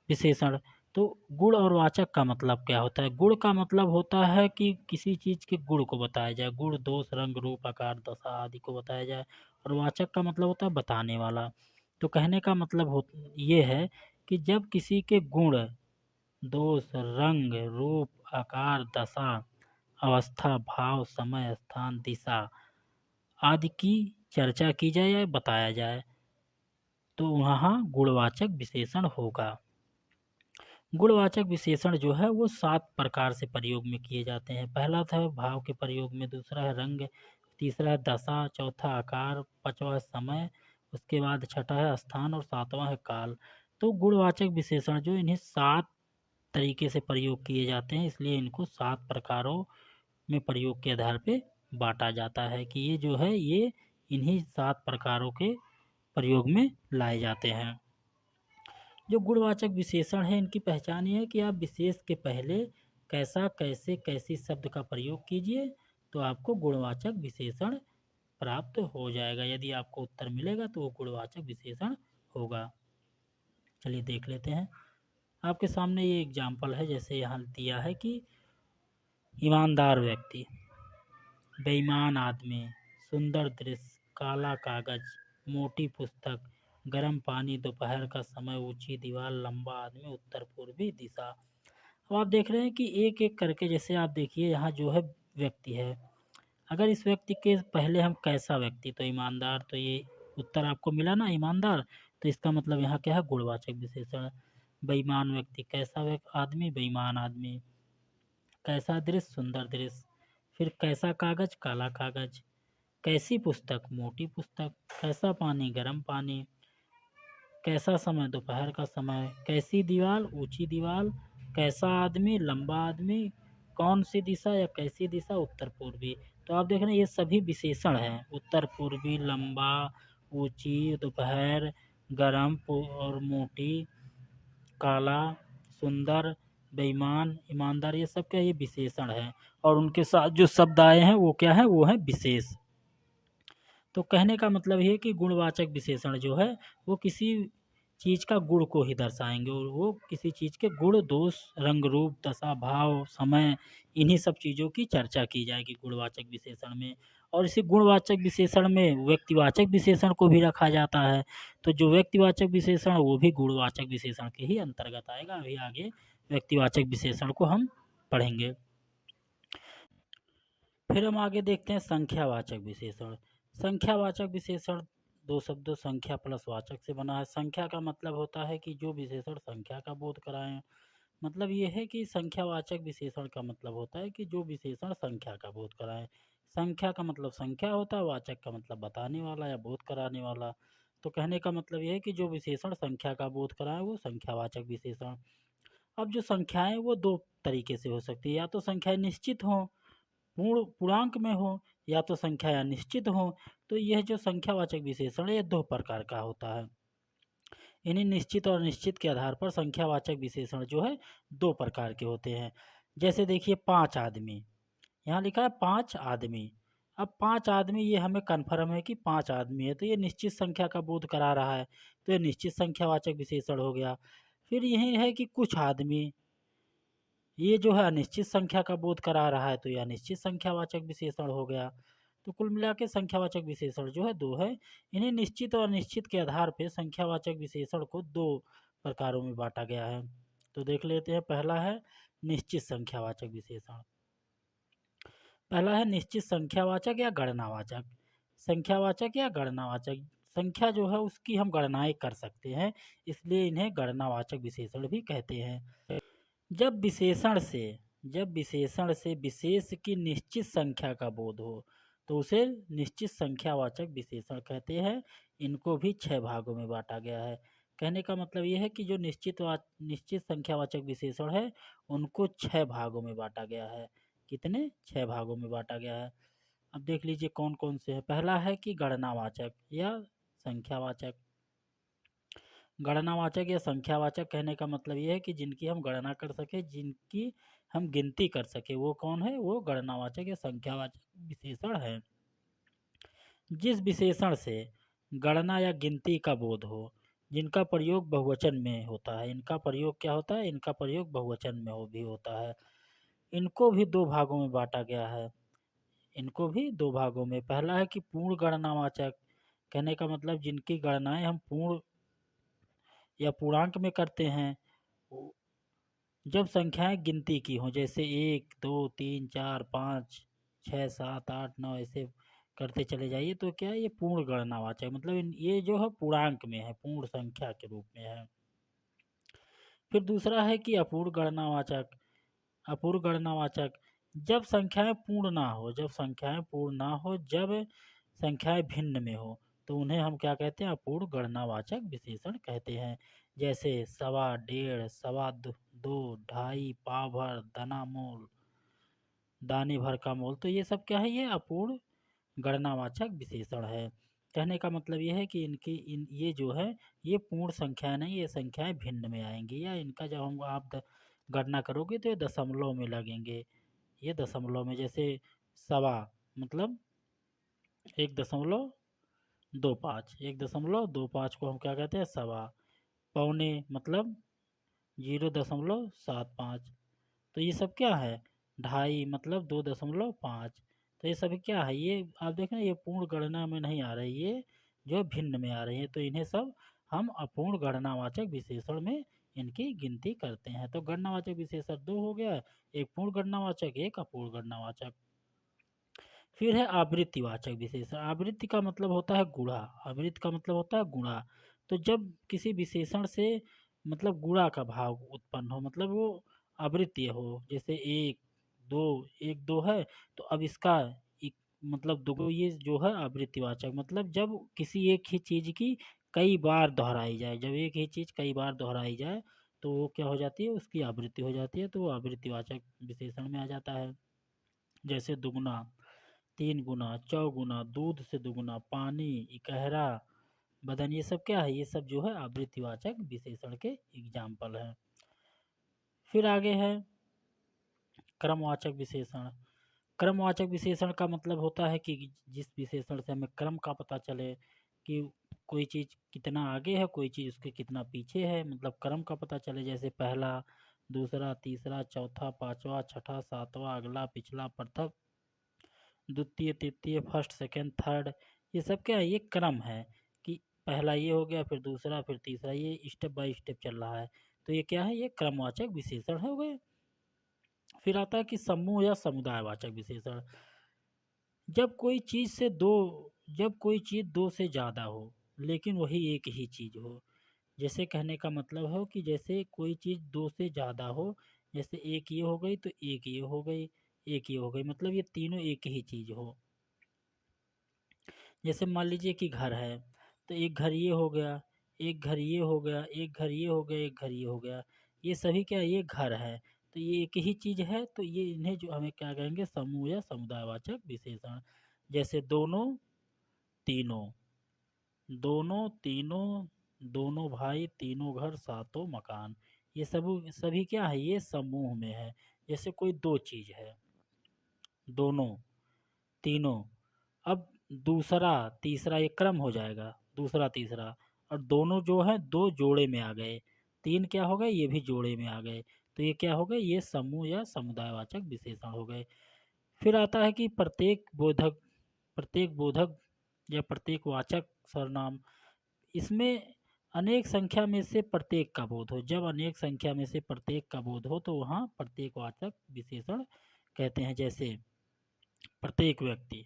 विशेषण। तो गुण और वाचक का मतलब क्या होता है? गुण का मतलब होता है कि किसी चीज़ के गुण को बताया जाए, गुण, दोष, रंग, रूप, आकार, दशा आदि को बताया जाए। और वाचक का मतलब होता है बताने वाला। तो कहने का मतलब ये है कि जब किसी के गुण, दोष, रंग, रूप, आकार, दशा, अवस्था, भाव, समय, स्थान, दिशा आदि की चर्चा की जाए या बताया जाए तो वहाँ गुणवाचक विशेषण होगा। गुणवाचक विशेषण जो है वो 7 प्रकार से प्रयोग में किए जाते हैं। पहला था भाव के प्रयोग में, दूसरा है रंग, तीसरा है दशा, चौथा आकार, पांचवा है समय, उसके बाद छठा है स्थान और सातवां है काल। तो गुणवाचक विशेषण जो इन्हें 7 तरीके से प्रयोग किए जाते हैं, इसलिए इनको 7 प्रकारों में प्रयोग के आधार पे बांटा जाता है कि ये जो है ये इन्हीं 7 प्रकारों के प्रयोग में लाए जाते हैं। जो गुणवाचक विशेषण है इनकी पहचान ये है कि आप विशेष के पहले कैसा, कैसे, कैसी शब्द का प्रयोग कीजिए तो आपको गुणवाचक विशेषण प्राप्त हो जाएगा। यदि आपको उत्तर मिलेगा तो वो गुणवाचक विशेषण होगा। चलिए देख लेते हैं। आपके सामने ये एग्जाम्पल है, जैसे यहाँ दिया है कि ईमानदार व्यक्ति, बेईमान आदमी, सुंदर दृश्य, काला कागज, मोटी पुस्तक, गर्म पानी, दोपहर का समय, ऊंची दीवार, लंबा आदमी, उत्तर पूर्वी दिशा। अब आप देख रहे हैं कि एक एक करके, जैसे आप देखिए यहाँ जो है व्यक्ति है, अगर इस व्यक्ति के पहले हम कैसा व्यक्ति, तो ईमानदार, तो ये उत्तर आपको मिला ना ईमानदार, तो इसका मतलब यहाँ क्या है? गुणवाचक विशेषण। बेईमान व्यक्ति, कैसा आदमी, बेईमान आदमी, कैसा दृश्य, सुंदर दृश्य, फिर कैसा कागज, काला कागज, कैसी पुस्तक, मोटी पुस्तक, कैसा पानी, गर्म पानी, कैसा समय, दोपहर का समय, कैसी दीवार, ऊंची दीवार, कैसा आदमी, लंबा आदमी, कौन सी दिशा या कैसी दिशा, उत्तर पूर्वी। तो आप देख रहे हैं ये सभी विशेषण हैं, उत्तर पूर्वी, लंबा, ऊंची, दोपहर, गर्म और मोटी, काला, सुंदर, बेईमान, ईमानदार, ये सब क्या, ये विशेषण है। और उनके साथ जो शब्द आए हैं वो क्या है? वो है विशेष। तो कहने का मतलब ये है कि गुणवाचक विशेषण जो है वो किसी चीज़ का गुण को ही दर्शाएंगे, और वो किसी चीज़ के गुण, दोष, रंग, रूप, दशा, भाव, समय, इन्हीं सब चीज़ों की चर्चा की जाएगी गुणवाचक विशेषण में। और इसी गुणवाचक विशेषण में व्यक्तिवाचक विशेषण को भी रखा जाता है। तो जो व्यक्तिवाचक विशेषण वो भी गुणवाचक विशेषण के ही अंतर्गत आएगा। अभी आगे व्यक्तिवाचक विशेषण को हम पढ़ेंगे। फिर हम आगे देखते हैं संख्यावाचक विशेषण। संख्यावाचक विशेषण 2 शब्दों संख्या प्लस वाचक से बना है। संख्या का मतलब होता है कि जो विशेषण संख्या का बोध कराएं। मतलब ये है कि संख्यावाचक विशेषण का मतलब होता है कि जो विशेषण संख्या का बोध कराएं। संख्या का मतलब संख्या होता है, वाचक का मतलब बताने वाला या बोध कराने वाला। तो कहने का मतलब ये है कि जो विशेषण संख्या का बोध कराए वो संख्यावाचक विशेषण। अब जो संख्याएं वो 2 तरीके से हो सकती है, या तो संख्याएं निश्चित हों, पूर्णांक में हो, या तो संख्या निश्चित हो। तो यह जो संख्यावाचक विशेषण है 2 प्रकार का होता है। इन्हीं निश्चित और अनिश्चित के आधार पर संख्यावाचक विशेषण जो है 2 प्रकार के होते हैं। जैसे देखिए 5 आदमी, यहाँ लिखा है 5 आदमी। अब 5 आदमी ये हमें कन्फर्म है कि 5 आदमी है, तो ये निश्चित संख्या का बोध करा रहा है, तो ये निश्चित संख्यावाचक विशेषण हो गया। फिर यही है कि कुछ आदमी, ये जो है अनिश्चित संख्या का बोध करा रहा है, तो यह अनिश्चित संख्यावाचक विशेषण हो गया। तो कुल मिला के संख्यावाचक विशेषण जो है 2 है। इन्हें निश्चित और अनिश्चित के आधार पे संख्यावाचक विशेषण को 2 प्रकारों में बांटा गया है। तो देख लेते हैं, पहला है निश्चित संख्यावाचक विशेषण। पहला है निश्चित संख्यावाचक या गणनावाचक। संख्यावाचक या गणनावाचक, संख्या जो है उसकी हम गणनाएं कर सकते हैं, इसलिए इन्हें गणनावाचक विशेषण भी कहते हैं। जब विशेषण से विशेष की निश्चित संख्या का बोध हो तो उसे निश्चित संख्यावाचक विशेषण कहते हैं। इनको भी 6 भागों में बांटा गया है। कहने का मतलब ये है कि जो निश्चित संख्यावाचक विशेषण है उनको 6 भागों में बांटा गया है। कितने? 6 भागों में बांटा गया है। अब देख लीजिए कौन कौन से हैं। पहला है कि गणनावाचक या संख्यावाचक। गणनावाचक या संख्यावाचक कहने का मतलब ये है कि जिनकी हम गणना कर सके, जिनकी हम गिनती कर सके, वो कौन है? वो गणनावाचक या संख्यावाचक विशेषण है। जिस विशेषण से गणना या गिनती का बोध हो, जिनका प्रयोग बहुवचन में होता है, इनका प्रयोग क्या होता है? इनका प्रयोग बहुवचन में भी होता है। इनको भी 2 भागों में बांटा गया है। इनको भी 2 भागों में। पहला है कि पूर्ण गणनावाचक, कहने का मतलब जिनकी गणनाएं हम पूर्ण या पूर्णांक में करते हैं। जब संख्याएं गिनती की हों, जैसे 1 2 3 4 5 6 7 8 9 ऐसे करते चले जाइए, तो क्या है? ये पूर्ण गणनावाचक, मतलब ये जो है पूर्णांक में है, पूर्ण संख्या के रूप में है। फिर दूसरा है कि अपूर्ण गणनावाचक। अपूर्ण गणनावाचक, जब संख्याएं पूर्ण ना हो, जब संख्याएं पूर्ण ना हो, जब संख्याएं भिन्न में हो, तो उन्हें हम क्या कहते हैं? अपूर्ण गणनावाचक विशेषण कहते हैं। जैसे सवा, डेढ़, सवा दो, ढाई, पाव भर, दना मोल, दाने भर का मोल, तो ये सब क्या है? ये अपूर्ण गणनावाचक विशेषण है। कहने का मतलब ये है कि ये जो है ये पूर्ण संख्या नहीं, ये संख्याएं भिन्न में आएंगी, या इनका जब हम आप गणना करोगे तो ये दशमलव में लगेंगे। ये दशमलव में, जैसे सवा मतलब 1.25, 1.25 को हम क्या कहते हैं? सवा। पौने मतलब 0.75, तो ये सब क्या है? ढाई मतलब 2.5। तो ये सभी क्या है? ये आप देखें ये पूर्ण गणना में नहीं आ रही, ये जो भिन्न में आ रही है, तो इन्हें सब हम अपूर्ण गणनावाचक विशेषण में इनकी गिनती करते हैं। तो गणनावाचक विशेषण 2 हो गया, एक पूर्ण गणनावाचक, एक अपूर्ण गणनावाचक। फिर है आवृत्तिवाचक विशेषण। आवृत्ति का मतलब होता है गुणा, आवृत्ति का मतलब होता है गुणा। तो जब किसी विशेषण से मतलब गुणा का भाव उत्पन्न हो, मतलब वो आवृत्तीय हो, जैसे एक दो है, तो अब इसका मतलब दो, ये जो है आवृत्तिवाचक, मतलब जब किसी एक ही चीज़ की कई बार दोहराई जाए, जब एक ही चीज़ कई बार दोहराई जाए तो वो क्या हो जाती है? उसकी आवृत्ति हो जाती है, तो वो आवृत्तिवाचक विशेषण में आ जाता है। जैसे दुगुना, 3 गुना, चौगुना, दूध से दुगुना, पानी, इकहरा बदन, ये सब क्या है? ये सब जो है आवृत्तिवाचक विशेषण के एग्जाम्पल हैं। फिर आगे है क्रमवाचक विशेषण। क्रमवाचक विशेषण का मतलब होता है कि जिस विशेषण से हमें क्रम का पता चले कि कोई चीज़ कितना आगे है, कोई चीज़ उसके कितना पीछे है, मतलब क्रम का पता चले। जैसे पहला, दूसरा, तीसरा, चौथा, पांचवा, छठा, सातवां, अगला, पिछला, प्रथम, द्वितीय, तृतीय, फर्स्ट, सेकंड, थर्ड, ये सब क्या है? ये क्रम है कि पहला ये हो गया, फिर दूसरा, फिर तीसरा, ये स्टेप बाय स्टेप चल रहा है, तो ये क्या है? ये क्रमवाचक विशेषण हो गए। फिर आता है कि समूह या समुदायवाचक विशेषण। जब कोई चीज़ से दो जब कोई चीज़ 2 से ज़्यादा हो लेकिन वही एक ही चीज़ हो, जैसे कहने का मतलब हो कि जैसे कोई चीज़ 2 से ज़्यादा हो, जैसे एक ये हो गई तो एक ये हो गई, एक ये हो गई, मतलब ये तीनों एक ही चीज़ हो। जैसे मान लीजिए कि घर है, तो एक घर ये हो गया, एक घर ये हो गया, एक घर ये हो गया, एक घर ये हो गया, ये सभी क्या? ये घर है, तो ये एक ही चीज़ है, तो ये इन्हें जो हमें क्या कहेंगे? समूह या समुदायवाचक विशेषण। जैसे दोनों, तीनों, दोनों, तीनों, दोनों भाई तीनों घर सातों मकान। ये सभी क्या है, ये समूह में है। जैसे कोई दो चीज़ है, दोनों, तीनों, अब दूसरा तीसरा ये क्रम हो जाएगा, दूसरा तीसरा, और दोनों जो है दो जोड़े में आ गए, तीन क्या हो गए, ये भी जोड़े में आ गए, तो ये क्या हो गए, ये समूह या समुदायवाचक विशेषण हो गए। फिर आता है कि प्रत्येक बोधक या प्रत्येक वाचक सर्वनाम। इसमें अनेक संख्या में से प्रत्येक का बोध हो। जब अनेक संख्या में से प्रत्येक का बोध हो तो वहाँ प्रत्येकवाचक विशेषण कहते हैं। जैसे प्रत्येक व्यक्ति,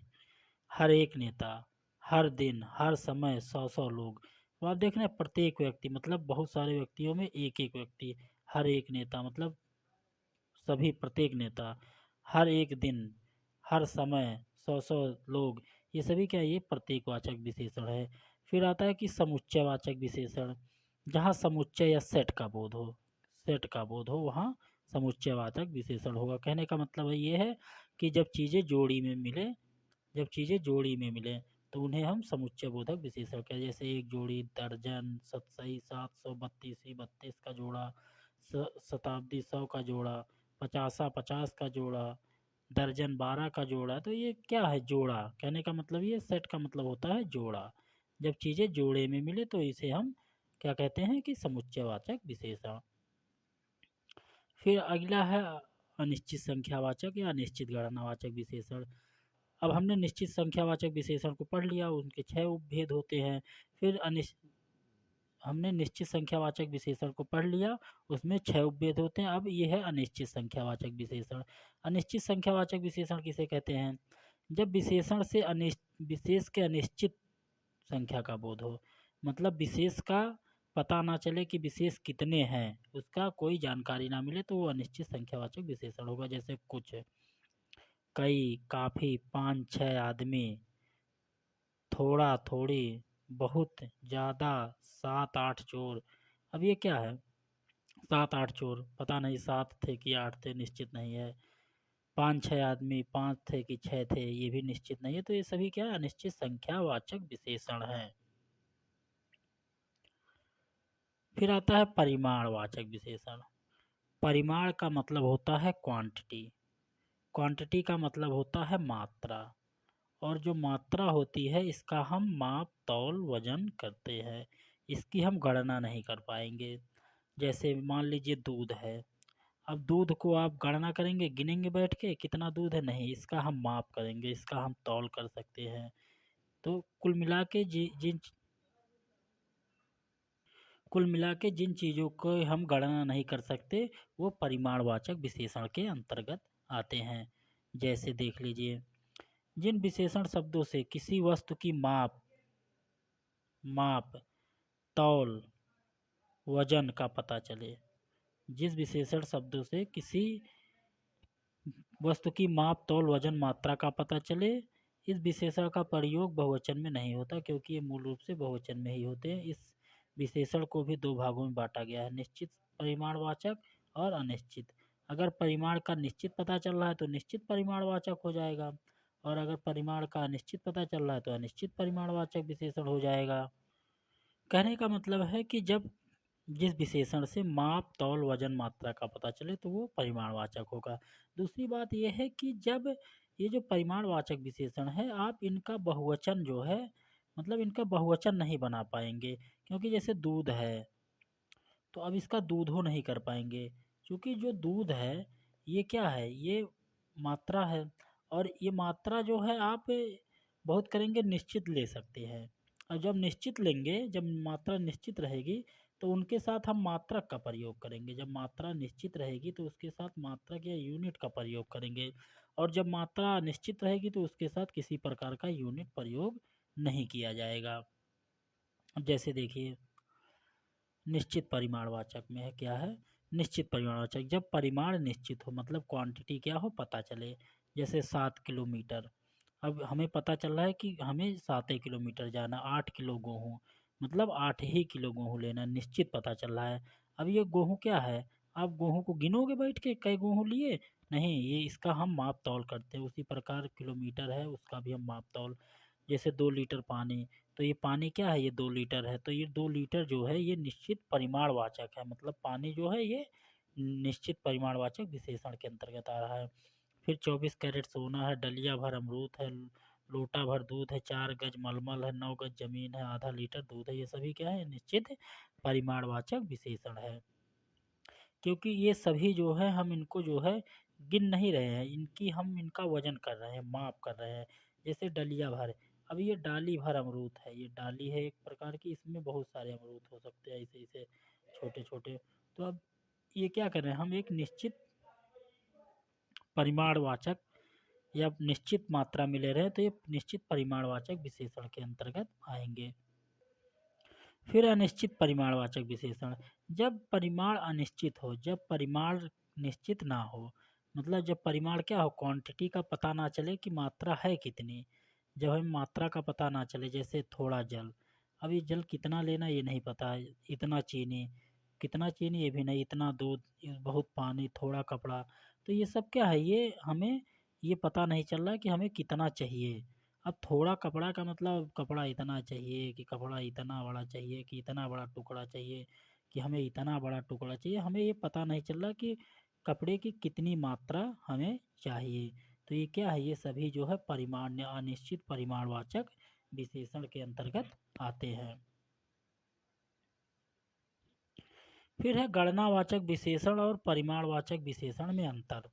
हर एक नेता, हर दिन, हर समय, सौ सौ लोग। तो आप देख रहे हैं प्रत्येक व्यक्ति मतलब बहुत सारे व्यक्तियों में एक एक व्यक्ति, हर एक नेता मतलब सभी प्रत्येक नेता, हर एक दिन, हर समय, सौ सौ लोग, ये सभी क्या है, ये प्रत्येकवाचक विशेषण है। फिर आता है कि समुच्चयवाचक विशेषण। जहाँ समुच्चय या सेट का बोध हो वहाँ समुच्चयवाचक विशेषण होगा। कहने का मतलब है ये है कि जब चीज़ें जोड़ी में मिले तो उन्हें हम समुच्चय बोधक विशेषण कहते हैं। जैसे एक जोड़ी, दर्जन, सतसई, 700, बत्तीसी, 32 का जोड़ा, शताब्दी, 100 का जोड़ा, पचासा, 50 का जोड़ा, दर्जन, 12 का जोड़ा। तो ये क्या है, जोड़ा। कहने का मतलब ये सेट का मतलब होता है जोड़ा। जब चीज़ें जोड़े में मिले तो इसे हम क्या कहते हैं कि समुच्चयवाचक विशेषण। फिर अगला है अनिश्चित संख्यावाचक या अनिश्चित गणनावाचक विशेषण। अब हमने निश्चित संख्यावाचक विशेषण को पढ़ लिया, उनके 6 उपभेद होते हैं। फिर हमने निश्चित संख्यावाचक विशेषण को पढ़ लिया, उसमें 6 उपभेद होते हैं। अब ये है अनिश्चित संख्यावाचक विशेषण। अनिश्चित संख्यावाचक विशेषण किसे कहते हैं? जब विशेषण से विशेष के अनिश्चित संख्या का बोध हो, मतलब विशेष का पता ना चले कि विशेष कितने हैं, उसका कोई जानकारी ना मिले तो वो अनिश्चित संख्यावाचक विशेषण होगा। जैसे कुछ, कई, काफ़ी, 5-6 आदमी, थोड़ा, थोड़ी, बहुत, ज़्यादा, 7-8 चोर। अब ये क्या है, 7-8 चोर, पता नहीं 7 थे कि 8 थे, निश्चित नहीं है। 5-6 आदमी, 5 थे कि 6 थे, ये भी निश्चित नहीं है। तो ये सभी क्या है, अनिश्चित संख्यावाचक विशेषण हैं। फिर आता है परिमाणवाचक विशेषण। परिमाण का मतलब होता है क्वांटिटी, क्वांटिटी का मतलब होता है मात्रा, और जो मात्रा होती है इसका हम माप, तौल, वजन करते हैं, इसकी हम गणना नहीं कर पाएंगे। जैसे मान लीजिए दूध है, अब दूध को आप गणना करेंगे, गिनेंगे बैठ के कितना दूध है, नहीं, इसका हम माप करेंगे, इसका हम तौल कर सकते हैं। तो कुल मिला के जिन चीज़ों को हम गणना नहीं कर सकते वो परिमाणवाचक विशेषण के अंतर्गत आते हैं। जैसे देख लीजिए, जिन विशेषण शब्दों से किसी वस्तु की माप, तौल, वजन का पता चले, जिस विशेषण शब्दों से किसी वस्तु की माप, तौल, वजन, मात्रा का पता चले, इस विशेषण का प्रयोग बहुवचन में नहीं होता क्योंकि ये मूल रूप से बहुवचन में ही होते हैं। इस विशेषण को भी दो भागों में बांटा गया है, निश्चित परिमाणवाचक और अनिश्चित। अगर परिमाण का निश्चित पता चल रहा है तो निश्चित परिमाणवाचक हो जाएगा, और अगर परिमाण का अनिश्चित पता चल रहा है तो अनिश्चित परिमाणवाचक विशेषण हो जाएगा। कहने का मतलब है कि जब जिस विशेषण से माप, तौल, वजन, मात्रा का पता चले तो वो परिमाणवाचक होगा। दूसरी बात यह है कि जब ये जो परिमाणवाचक विशेषण है, आप इनका बहुवचन जो है, मतलब इनका बहुवचन नहीं बना पाएंगे, क्योंकि जैसे दूध है तो अब इसका दूधो नहीं कर पाएंगे, क्योंकि जो दूध है ये क्या है, ये मात्रा है, और ये मात्रा जो है आप बहुत करेंगे निश्चित ले सकते हैं। और जब निश्चित लेंगे, जब मात्रा निश्चित रहेगी तो उनके साथ हम मात्रक का प्रयोग करेंगे। जब मात्रा निश्चित रहेगी तो उसके साथ मात्रक या यूनिट का प्रयोग करेंगे, और जब मात्रा निश्चित रहेगी तो उसके साथ किसी प्रकार का यूनिट प्रयोग नहीं किया जाएगा। अब जैसे देखिए, निश्चित परिमाणवाचक में है, क्या है, निश्चित परिमाणवाचक, जब परिमाण निश्चित हो, मतलब क्वांटिटी क्या हो, पता चले। जैसे 7 किलोमीटर, अब हमें पता चल रहा है कि हमें 7 किलोमीटर जाना, 8 किलो गेहूँ, मतलब 8 ही किलो गेहूँ लेना, निश्चित पता चल रहा है। अब ये गेहूँ क्या है, आप गेहूँ को गिनोगे बैठ के कई गेहूँ लिए, नहीं, ये इसका हम माप तौल करते हैं। उसी प्रकार किलोमीटर है, उसका भी हम माप तौल। जैसे 2 लीटर पानी, तो ये पानी क्या है, ये 2 लीटर है, तो ये 2 लीटर जो है ये निश्चित परिमाणवाचक है, मतलब पानी जो है ये निश्चित परिमाणवाचक विशेषण के अंतर्गत आ रहा है। फिर 24 कैरेट सोना है, डलिया भर अमरूद है, लोटा भर दूध है, 4 गज मलमल है, 9 गज जमीन है, आधा लीटर दूध है, ये सभी क्या है, निश्चित परिमाणवाचक विशेषण है। क्योंकि ये सभी जो है हम इनको जो है गिन नहीं रहे हैं, हम इनका वजन कर रहे हैं, माप कर रहे हैं। जैसे डलिया भर, अब ये डाली भर अमरूद है, ये डाली है एक प्रकार की, इसमें बहुत सारे अमरूद हो सकते हैं ऐसे ऐसे छोटे छोटे। तो अब ये क्या कर रहे हैं, हम एक निश्चित परिमाणवाचक या निश्चित मात्रा में ले रहे हैं, तो ये निश्चित परिमाणवाचक विशेषण के अंतर्गत आएंगे। फिर अनिश्चित परिमाणवाचक विशेषण, जब परिमाण अनिश्चित हो, जब परिमाण निश्चित ना हो, मतलब जब परिमाण क्या हो, क्वांटिटी का पता ना चले कि मात्रा है कितनी, जब हमें मात्रा का पता ना चले, जैसे थोड़ा जल, अब ये जल कितना लेना ये नहीं पता है, इतना चीनी, कितना चीनी ये भी नहीं, इतना दूध, बहुत पानी, थोड़ा कपड़ा, तो ये सब क्या है, ये हमें ये पता नहीं चल रहा कि हमें कितना चाहिए। अब थोड़ा कपड़ा का मतलब कपड़ा इतना चाहिए कि कपड़ा इतना बड़ा चाहिए कि इतना बड़ा टुकड़ा चाहिए कि हमें इतना बड़ा टुकड़ा चाहिए, हमें ये पता नहीं चल रहा कि कपड़े की कितनी मात्रा हमें चाहिए। तो ये क्या है, ये सभी जो है परिमाण या अनिश्चित परिमाणवाचक विशेषण के अंतर्गत आते हैं। फिर है गणनावाचक विशेषण और परिमाणवाचक विशेषण में अंतर।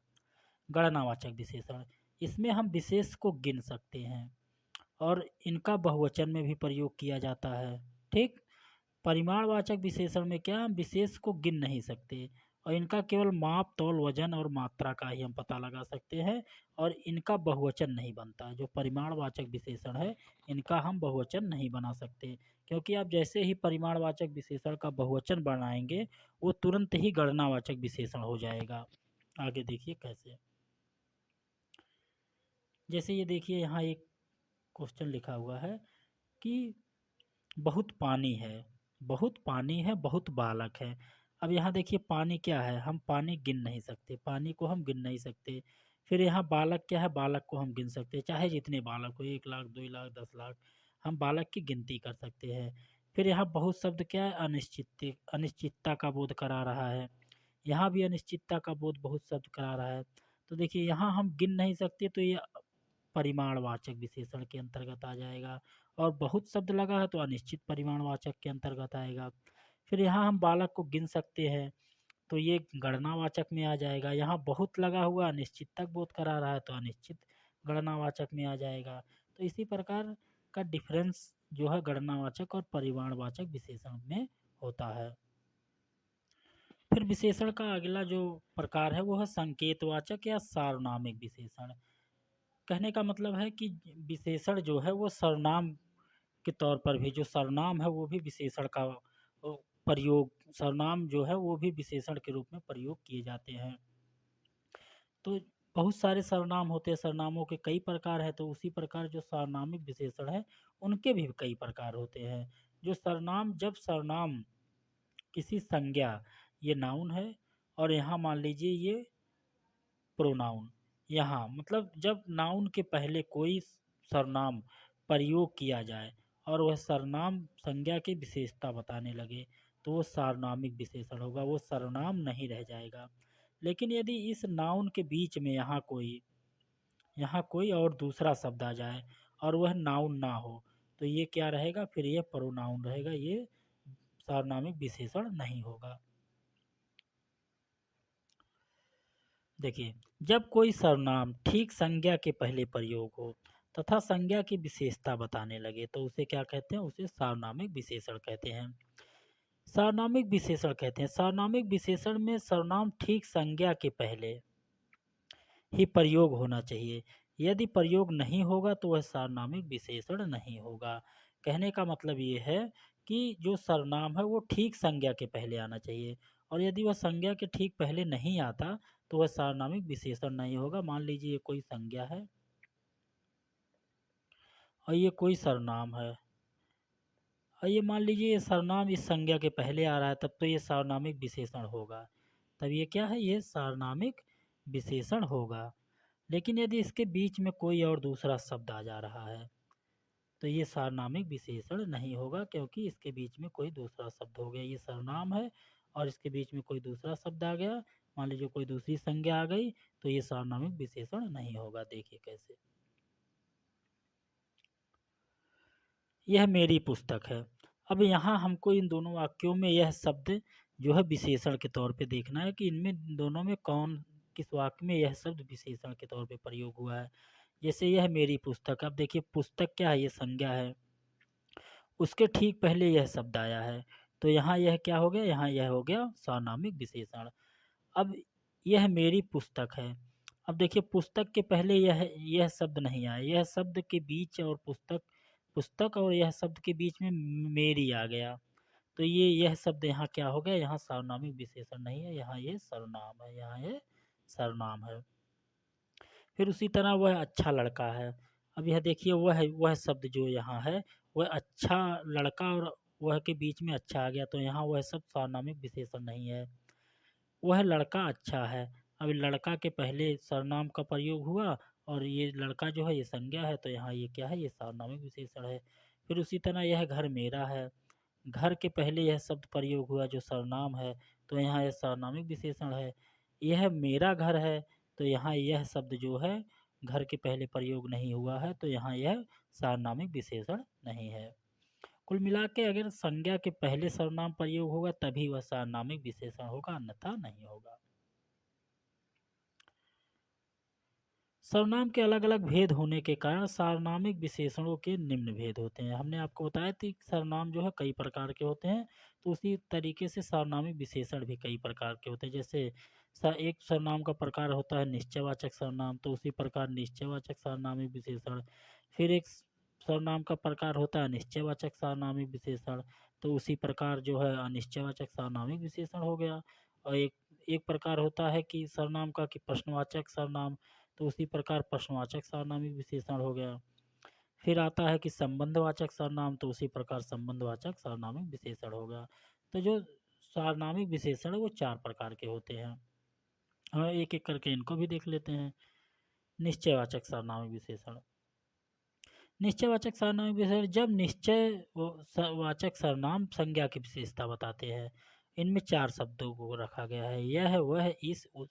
गणनावाचक विशेषण, इसमें हम विशेष को गिन सकते हैं और इनका बहुवचन में भी प्रयोग किया जाता है। ठीक, परिमाणवाचक विशेषण में क्या, हम विशेष को गिन नहीं सकते और इनका केवल माप, तौल, वजन और मात्रा का ही हम पता लगा सकते हैं और इनका बहुवचन नहीं बनता। जो परिमाणवाचक विशेषण है इनका हम बहुवचन नहीं बना सकते, क्योंकि आप जैसे ही परिमाणवाचक विशेषण का बहुवचन बनाएंगे वो तुरंत ही गणनावाचक विशेषण हो जाएगा। आगे देखिए कैसे, जैसे ये देखिए यहाँ एक क्वेश्चन लिखा हुआ है कि बहुत पानी है, बहुत पानी है, बहुत बालक है। अब यहाँ देखिए पानी क्या है, हम पानी गिन नहीं सकते, पानी को हम गिन नहीं सकते। फिर यहाँ बालक क्या है, बालक को हम गिन सकते हैं, चाहे जितने बालक हो, 1 लाख, 2 लाख, 10 लाख, हम बालक की गिनती कर सकते हैं। फिर यहाँ बहुत शब्द क्या है, अनिश्चितता का बोध करा रहा है, यहाँ भी अनिश्चितता का बोध बहुत शब्द करा रहा है। तो देखिए यहाँ हम गिन नहीं सकते, तो ये परिमाणवाचक विशेषण के अंतर्गत आ जाएगा, और बहुत शब्द लगा है तो अनिश्चित परिमाणवाचक के अंतर्गत आएगा। फिर यहाँ हम बालक को गिन सकते हैं तो ये गणनावाचक में आ जाएगा। यहाँ बहुत लगा हुआ अनिश्चित तक बोध करा रहा है तो अनिश्चित गणनावाचक में आ जाएगा। तो इसी प्रकार का डिफरेंस जो है गणनावाचक और परिमाणवाचक विशेषण में होता है। फिर विशेषण का अगला जो प्रकार है वो है संकेतवाचक या सार्वनामिक विशेषण। कहने का मतलब है कि विशेषण जो है वो सर्वनाम के तौर पर भी, जो सर्वनाम है वो भी विशेषण का प्रयोग, सर्वनाम जो है वो भी विशेषण के रूप में प्रयोग किए जाते हैं। तो बहुत सारे सर्वनाम होते हैं, सर्वनामों के कई प्रकार हैं, तो उसी प्रकार जो सार्वनामिक विशेषण है उनके भी कई प्रकार होते हैं। जो सर्वनाम, जब सर्वनाम किसी संज्ञा, ये नाउन है और यहाँ मान लीजिए ये प्रोनाउन, यहाँ मतलब जब नाउन के पहले कोई सर्वनाम प्रयोग किया जाए और वह सर्वनाम संज्ञा की विशेषता बताने लगे तो वो सार्वनामिक विशेषण होगा, वो सर्वनाम नहीं रह जाएगा। लेकिन यदि इस नाउन के बीच में यहाँ कोई और दूसरा शब्द आ जाए और वह नाउन ना हो तो ये क्या रहेगा, फिर ये प्रोनाउन रहेगा, ये सार्वनामिक विशेषण नहीं होगा। देखिए, जब कोई सर्वनाम ठीक संज्ञा के पहले प्रयोग हो तथा संज्ञा की विशेषता बताने लगे तो उसे क्या कहते हैं, उसे सार्वनामिक विशेषण कहते हैं। सार्वनामिक विशेषण कहते हैं, सार्वनामिक विशेषण में सर्वनाम ठीक संज्ञा के पहले ही प्रयोग होना चाहिए, यदि प्रयोग नहीं होगा तो वह सार्वनामिक विशेषण नहीं होगा। कहने का मतलब ये है कि जो सर्वनाम है वो ठीक संज्ञा के पहले आना चाहिए और यदि वह संज्ञा के ठीक पहले नहीं आता तो वह सार्वनामिक विशेषण नहीं होगा। मान लीजिए ये कोई संज्ञा है और ये कोई सर्वनाम है और ये मान लीजिए ये सर्वनाम इस संज्ञा के पहले आ रहा है, तब तो ये सार्वनामिक विशेषण होगा, तब ये क्या है, ये सार्वनामिक विशेषण होगा। लेकिन यदि इसके बीच में कोई और दूसरा शब्द आ जा रहा है तो ये सार्वनामिक विशेषण नहीं होगा, क्योंकि इसके बीच में कोई दूसरा शब्द हो गया। ये सर्वनाम है और इसके बीच में कोई दूसरा शब्द आ गया, मान लीजिए कोई दूसरी संज्ञा आ गई, तो ये सार्वनामिक विशेषण नहीं होगा। देखिए कैसे, यह मेरी पुस्तक है। अब यहाँ हमको इन दोनों वाक्यों में यह शब्द जो है विशेषण के तौर पे देखना है कि इनमें दोनों में कौन, किस वाक्य में यह शब्द विशेषण के तौर पे प्रयोग हुआ है। जैसे यह मेरी पुस्तक, अब देखिए पुस्तक क्या है, ये संज्ञा है, उसके ठीक पहले यह शब्द आया है, तो यहाँ यह क्या हो गया, यहाँ यह हो गया सार्वनामिक विशेषण। अब यह मेरी पुस्तक है, अब देखिए पुस्तक के पहले यह शब्द नहीं आया, यह शब्द के बीच और पुस्तक पुस्तक और यह शब्द के बीच में मेरी आ गया, तो यह शब्द यहाँ क्या हो गया, यहाँ सार्वनामिक विशेषण नहीं है, यहाँ ये सर्वनाम है, यहाँ ये सर्वनाम है। फिर उसी तरह वह अच्छा लड़का है, अब यह देखिए वह शब्द जो यहाँ है, वह अच्छा लड़का और वह के बीच में अच्छा आ गया, तो यहाँ वह शब्द सार्वनामिक विशेषण नहीं है। वह लड़का अच्छा है, अब लड़का के पहले सर्वनाम का प्रयोग हुआ और ये लड़का जो है ये संज्ञा है, तो यहाँ ये क्या है, ये सार्वनामिक विशेषण है। फिर उसी तरह यह घर मेरा है, घर के पहले यह शब्द प्रयोग हुआ जो सर्वनाम है, तो यहाँ यह सार्वनामिक विशेषण है। यह मेरा घर है, तो यहाँ यह शब्द जो है घर के पहले प्रयोग नहीं हुआ है, तो यहाँ यह सार्वनामिक विशेषण नहीं है। कुल मिला के अगर संज्ञा के पहले सर्वनाम प्रयोग होगा तभी वह सार्वनामिक विशेषण होगा, अन्यथा नहीं होगा। सर्वनाम के अलग अलग भेद होने के कारण सार्वनामिक विशेषणों के निम्न भेद होते हैं। हमने आपको बताया था कि सर्वनाम जो है कई प्रकार के होते हैं, तो उसी तरीके से सार्वनामिक विशेषण भी कई प्रकार के होते हैं। जैसे एक सर्वनाम का प्रकार होता है निश्चयवाचक सर्वनाम, तो उसी प्रकार निश्चयवाचक सार्वनामिक विशेषण। फिर एक सर्वनाम का प्रकार होता है निश्चयवाचक सार्वनामिक विशेषण, तो उसी प्रकार जो है अनिश्चयवाचक सार्वनामिक विशेषण हो गया। और एक एक प्रकार होता है कि सर्वनाम का कि प्रश्नवाचक सर्वनाम, तो उसी प्रकार प्रश्नवाचक सार्वनामिक विशेषण हो गया। फिर आता है कि संबंधवाचक सर्वनाम, तो उसी प्रकार संबंधवाचक सार्वनामिक विशेषण हो गया। तो जो सार्वनामिक विशेषण है वो 4 प्रकार के होते हैं। हम एक एक करके इनको भी देख लेते हैं। निश्चयवाचक सार्वनामिक विशेषण, निश्चयवाचक सार्वनामिक विशेषण जब वाचक सर्वनाम संज्ञा की विशेषता बताते हैं। इनमें 4 शब्दों को रखा गया है, यह वह इस उस।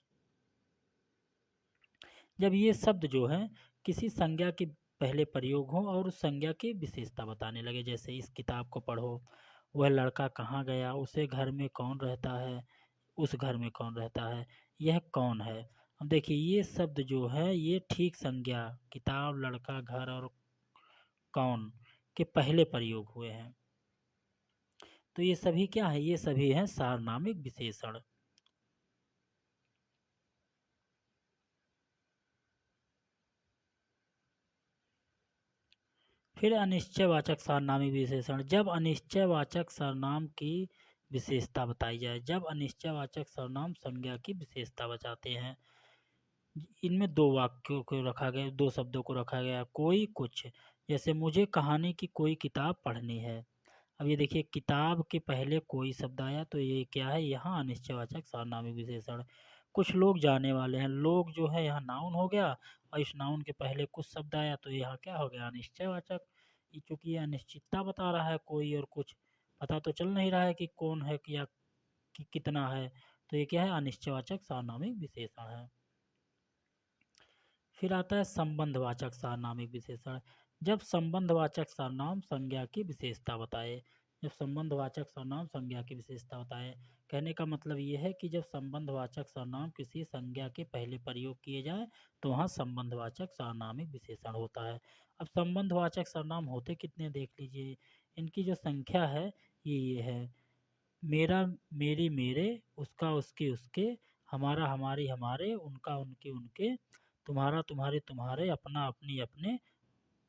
जब ये शब्द जो हैं किसी संज्ञा के पहले प्रयोग हो और उस संज्ञा की विशेषता बताने लगे, जैसे इस किताब को पढ़ो, वह लड़का कहाँ गया, उसे घर में कौन रहता है, उस घर में कौन रहता है, यह कौन है। अब देखिए ये शब्द जो है ये ठीक संज्ञा किताब, लड़का, घर और कौन के पहले प्रयोग हुए हैं, तो ये सभी क्या है, ये सभी हैं सार्वनामिक विशेषण। फिर अनिश्चयवाचक सार्वनामिक विशेषण, जब अनिश्चयवाचक सर्वनाम की विशेषता बताई जाए, जब अनिश्चयवाचक सर्वनाम संज्ञा की विशेषता बताते हैं। इनमें 2 वाक्यों को रखा गया, 2 शब्दों को रखा गया, कोई कुछ। जैसे मुझे कहानी की कोई किताब पढ़नी है, अब ये देखिए किताब के पहले कोई शब्द आया, तो ये क्या है, यहाँ अनिश्चयवाचक सार्वनामिक विशेषण। कुछ लोग जाने वाले हैं, लोग जो है यहाँ नाउन हो गया और इस नाउन के पहले कुछ शब्द आया, तो यहाँ क्या हो गया, अनिश्चयवाचक। ये चूंकि ये अनिश्चितता बता रहा है, कोई और कुछ पता तो चल नहीं रहा है कि कौन है या कि कितना है, तो ये क्या है, अनिश्चयवाचक सार्वनामिक विशेषण है। फिर आता है संबंधवाचक सार्वनामिक विशेषण, जब संबंधवाचक सर्वनाम संज्ञा की विशेषता बताए, जब संबंधवाचक सर्वनाम संज्ञा की विशेषता बताए, कहने का मतलब ये है कि जब संबंधवाचक सर्वनाम किसी संज्ञा के पहले प्रयोग किए जाए तो वहाँ संबंधवाचक सार्वनामिक विशेषण होता है। अब संबंधवाचक सर्वनाम होते कितने देख लीजिए, इनकी जो संख्या है ये है, मेरा मेरी मेरे, उसका उसके उसके, हमारा हमारी हमारे, उनका उनके उनके, तुम्हारा तुम्हारे तुम्हारे, अपना अपनी अपने,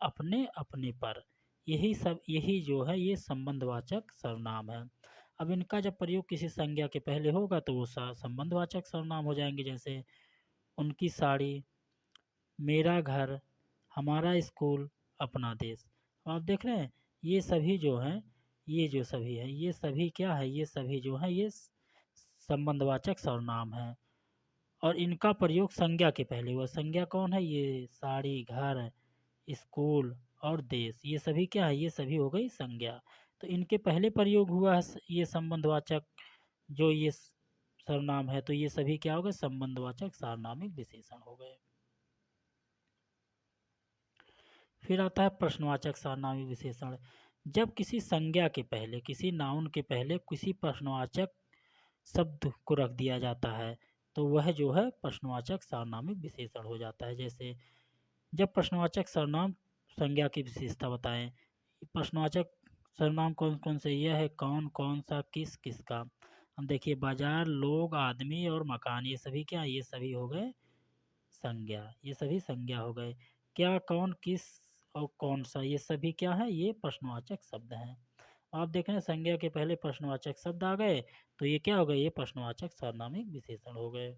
अपने अपने पर। यही जो है ये संबंधवाचक सर्वनाम है। अब इनका जब प्रयोग किसी संज्ञा के पहले होगा तो वो संबंधवाचक सर्वनाम हो जाएंगे, जैसे उनकी साड़ी, मेरा घर, हमारा स्कूल, अपना देश। आप देख रहे हैं ये सभी जो हैं, ये जो सभी है ये सभी क्या है, ये सभी जो है ये संबंधवाचक सर्वनाम है और इनका प्रयोग संज्ञा के पहले हुआ। संज्ञा कौन है, ये साड़ी, घर, स्कूल और देश, ये सभी क्या है, ये सभी हो गई संज्ञा। तो इनके पहले प्रयोग हुआ है ये संबंधवाचक जो ये सर्वनाम है, तो ये सभी क्या हो गए, संबंधवाचक सार्वनामिक विशेषण हो गए। फिर आता है प्रश्नवाचक सार्वनामिक विशेषण। जब किसी संज्ञा के पहले, किसी नाउन के पहले किसी प्रश्नवाचक शब्द को रख दिया जाता है तो वह जो है प्रश्नवाचक सार्वनामिक विशेषण हो जाता है। जैसे जब प्रश्नवाचक सर्वनाम संज्ञा की विशेषता बताएं। प्रश्नवाचक सर्वनाम कौन कौन से, यह है कौन, कौन सा, किस, किसका। हम देखिए बाजार, लोग, आदमी और मकान, ये सभी क्या, ये सभी हो गए संज्ञा, ये सभी संज्ञा हो गए। क्या, कौन, किस और कौन सा, ये सभी क्या है, ये प्रश्नवाचक शब्द हैं। आप देख रहे हैं संज्ञा के पहले प्रश्नवाचक शब्द आ गए तो ये क्या हो गए, ये प्रश्नवाचक सार्वनामिक विशेषण हो गए।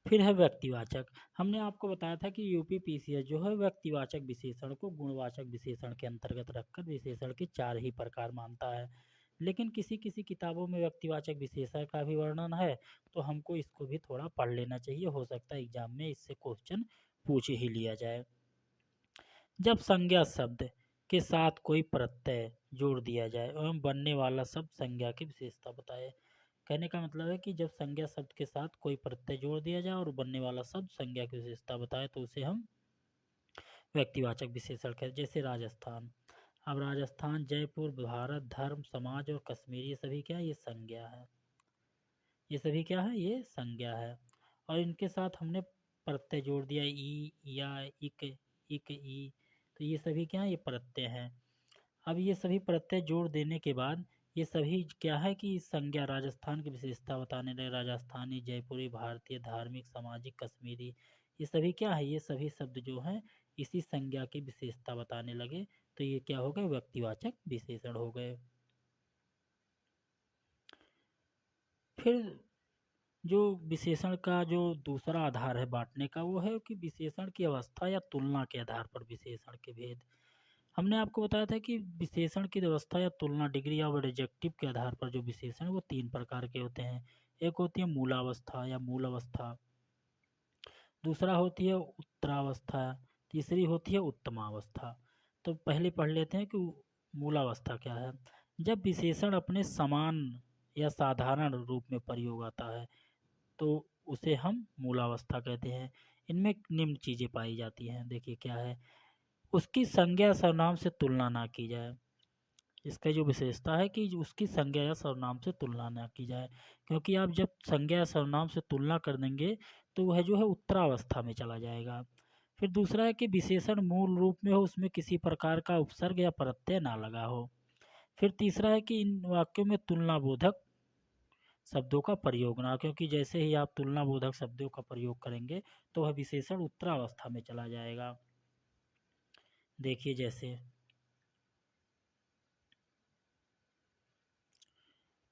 फिर है व्यक्तिवाचक। हमने आपको बताया था कि यूपीपीसीएस जो है व्यक्तिवाचक विशेषण को गुणवाचक विशेषण के अंतर्गत रखकर विशेषण के 4 ही प्रकार मानता है। लेकिन किसी किसी किताबों में व्यक्तिवाचक विशेषण का भी वर्णन है, तो हमको इसको भी थोड़ा पढ़ लेना चाहिए, हो सकता है एग्जाम में इससे क्वेश्चन पूछ ही लिया जाए। जब संज्ञा शब्द के साथ कोई प्रत्यय जोड़ दिया जाए एवं बनने वाला शब्द संज्ञा की विशेषता बताए। कहने का मतलब है कि जब संज्ञा शब्द के साथ कोई प्रत्यय जोड़ दिया जाए और बनने वाला शब्द संज्ञा की विशेषता बताए तो उसे हम व्यक्तिवाचक विशेषण कहते हैं। जैसे राजस्थान, अब राजस्थान, जयपुर, भारत, धर्म, समाज और कश्मीर, ये सभी क्या है, ये संज्ञा है, ये सभी क्या है, ये संज्ञा है। और इनके साथ हमने प्रत्यय जोड़ दिया ई, या, इक, इक, ई, तो ये सभी क्या है, ये प्रत्यय हैं। अब ये सभी प्रत्यय जोड़ देने के बाद ये सभी क्या है कि संज्ञा राजस्थान की विशेषता बताने लगे। राजस्थानी, जयपुरी, भारतीय, धार्मिक, सामाजिक, कश्मीरी, ये सभी क्या है, ये सभी शब्द जो हैं इसी संज्ञा की विशेषता बताने लगे तो ये क्या हो गए, व्यक्तिवाचक विशेषण हो गए। फिर जो विशेषण का जो दूसरा आधार है बांटने का वो है कि विशेषण की अवस्था या तुलना के आधार पर विशेषण के भेद। हमने आपको बताया था कि विशेषण की व्यवस्था या तुलना, डिग्री ऑफ एडजेक्टिव के आधार पर जो विशेषण वो 3 प्रकार के होते हैं। एक होती है मूलावस्था या मूल अवस्था, दूसरा होती है उत्तरावस्था, तीसरी होती है उत्तमावस्था। तो पहले पढ़ लेते हैं कि मूलावस्था क्या है। जब विशेषण अपने समान या साधारण रूप में प्रयोग आता है तो उसे हम मूलावस्था कहते हैं। इनमें निम्न चीज़ें पाई जाती हैं, देखिए क्या है, उसकी संज्ञा सर्वनाम से तुलना ना की जाए। इसका जो विशेषता है कि उसकी संज्ञा या सर्वनाम से तुलना ना की जाए, क्योंकि आप जब संज्ञा या सर्वनाम से तुलना कर देंगे तो वह जो है उत्तरावस्था में चला जाएगा। फिर दूसरा है कि विशेषण मूल रूप में हो, उसमें किसी प्रकार का उपसर्ग या प्रत्यय ना लगा हो। फिर तीसरा है कि इन वाक्यों में तुलनाबोधक शब्दों का प्रयोग ना, क्योंकि जैसे ही आप तुलनाबोधक शब्दों का प्रयोग करेंगे तो वह विशेषण उत्तरावस्था में चला जाएगा। देखिए जैसे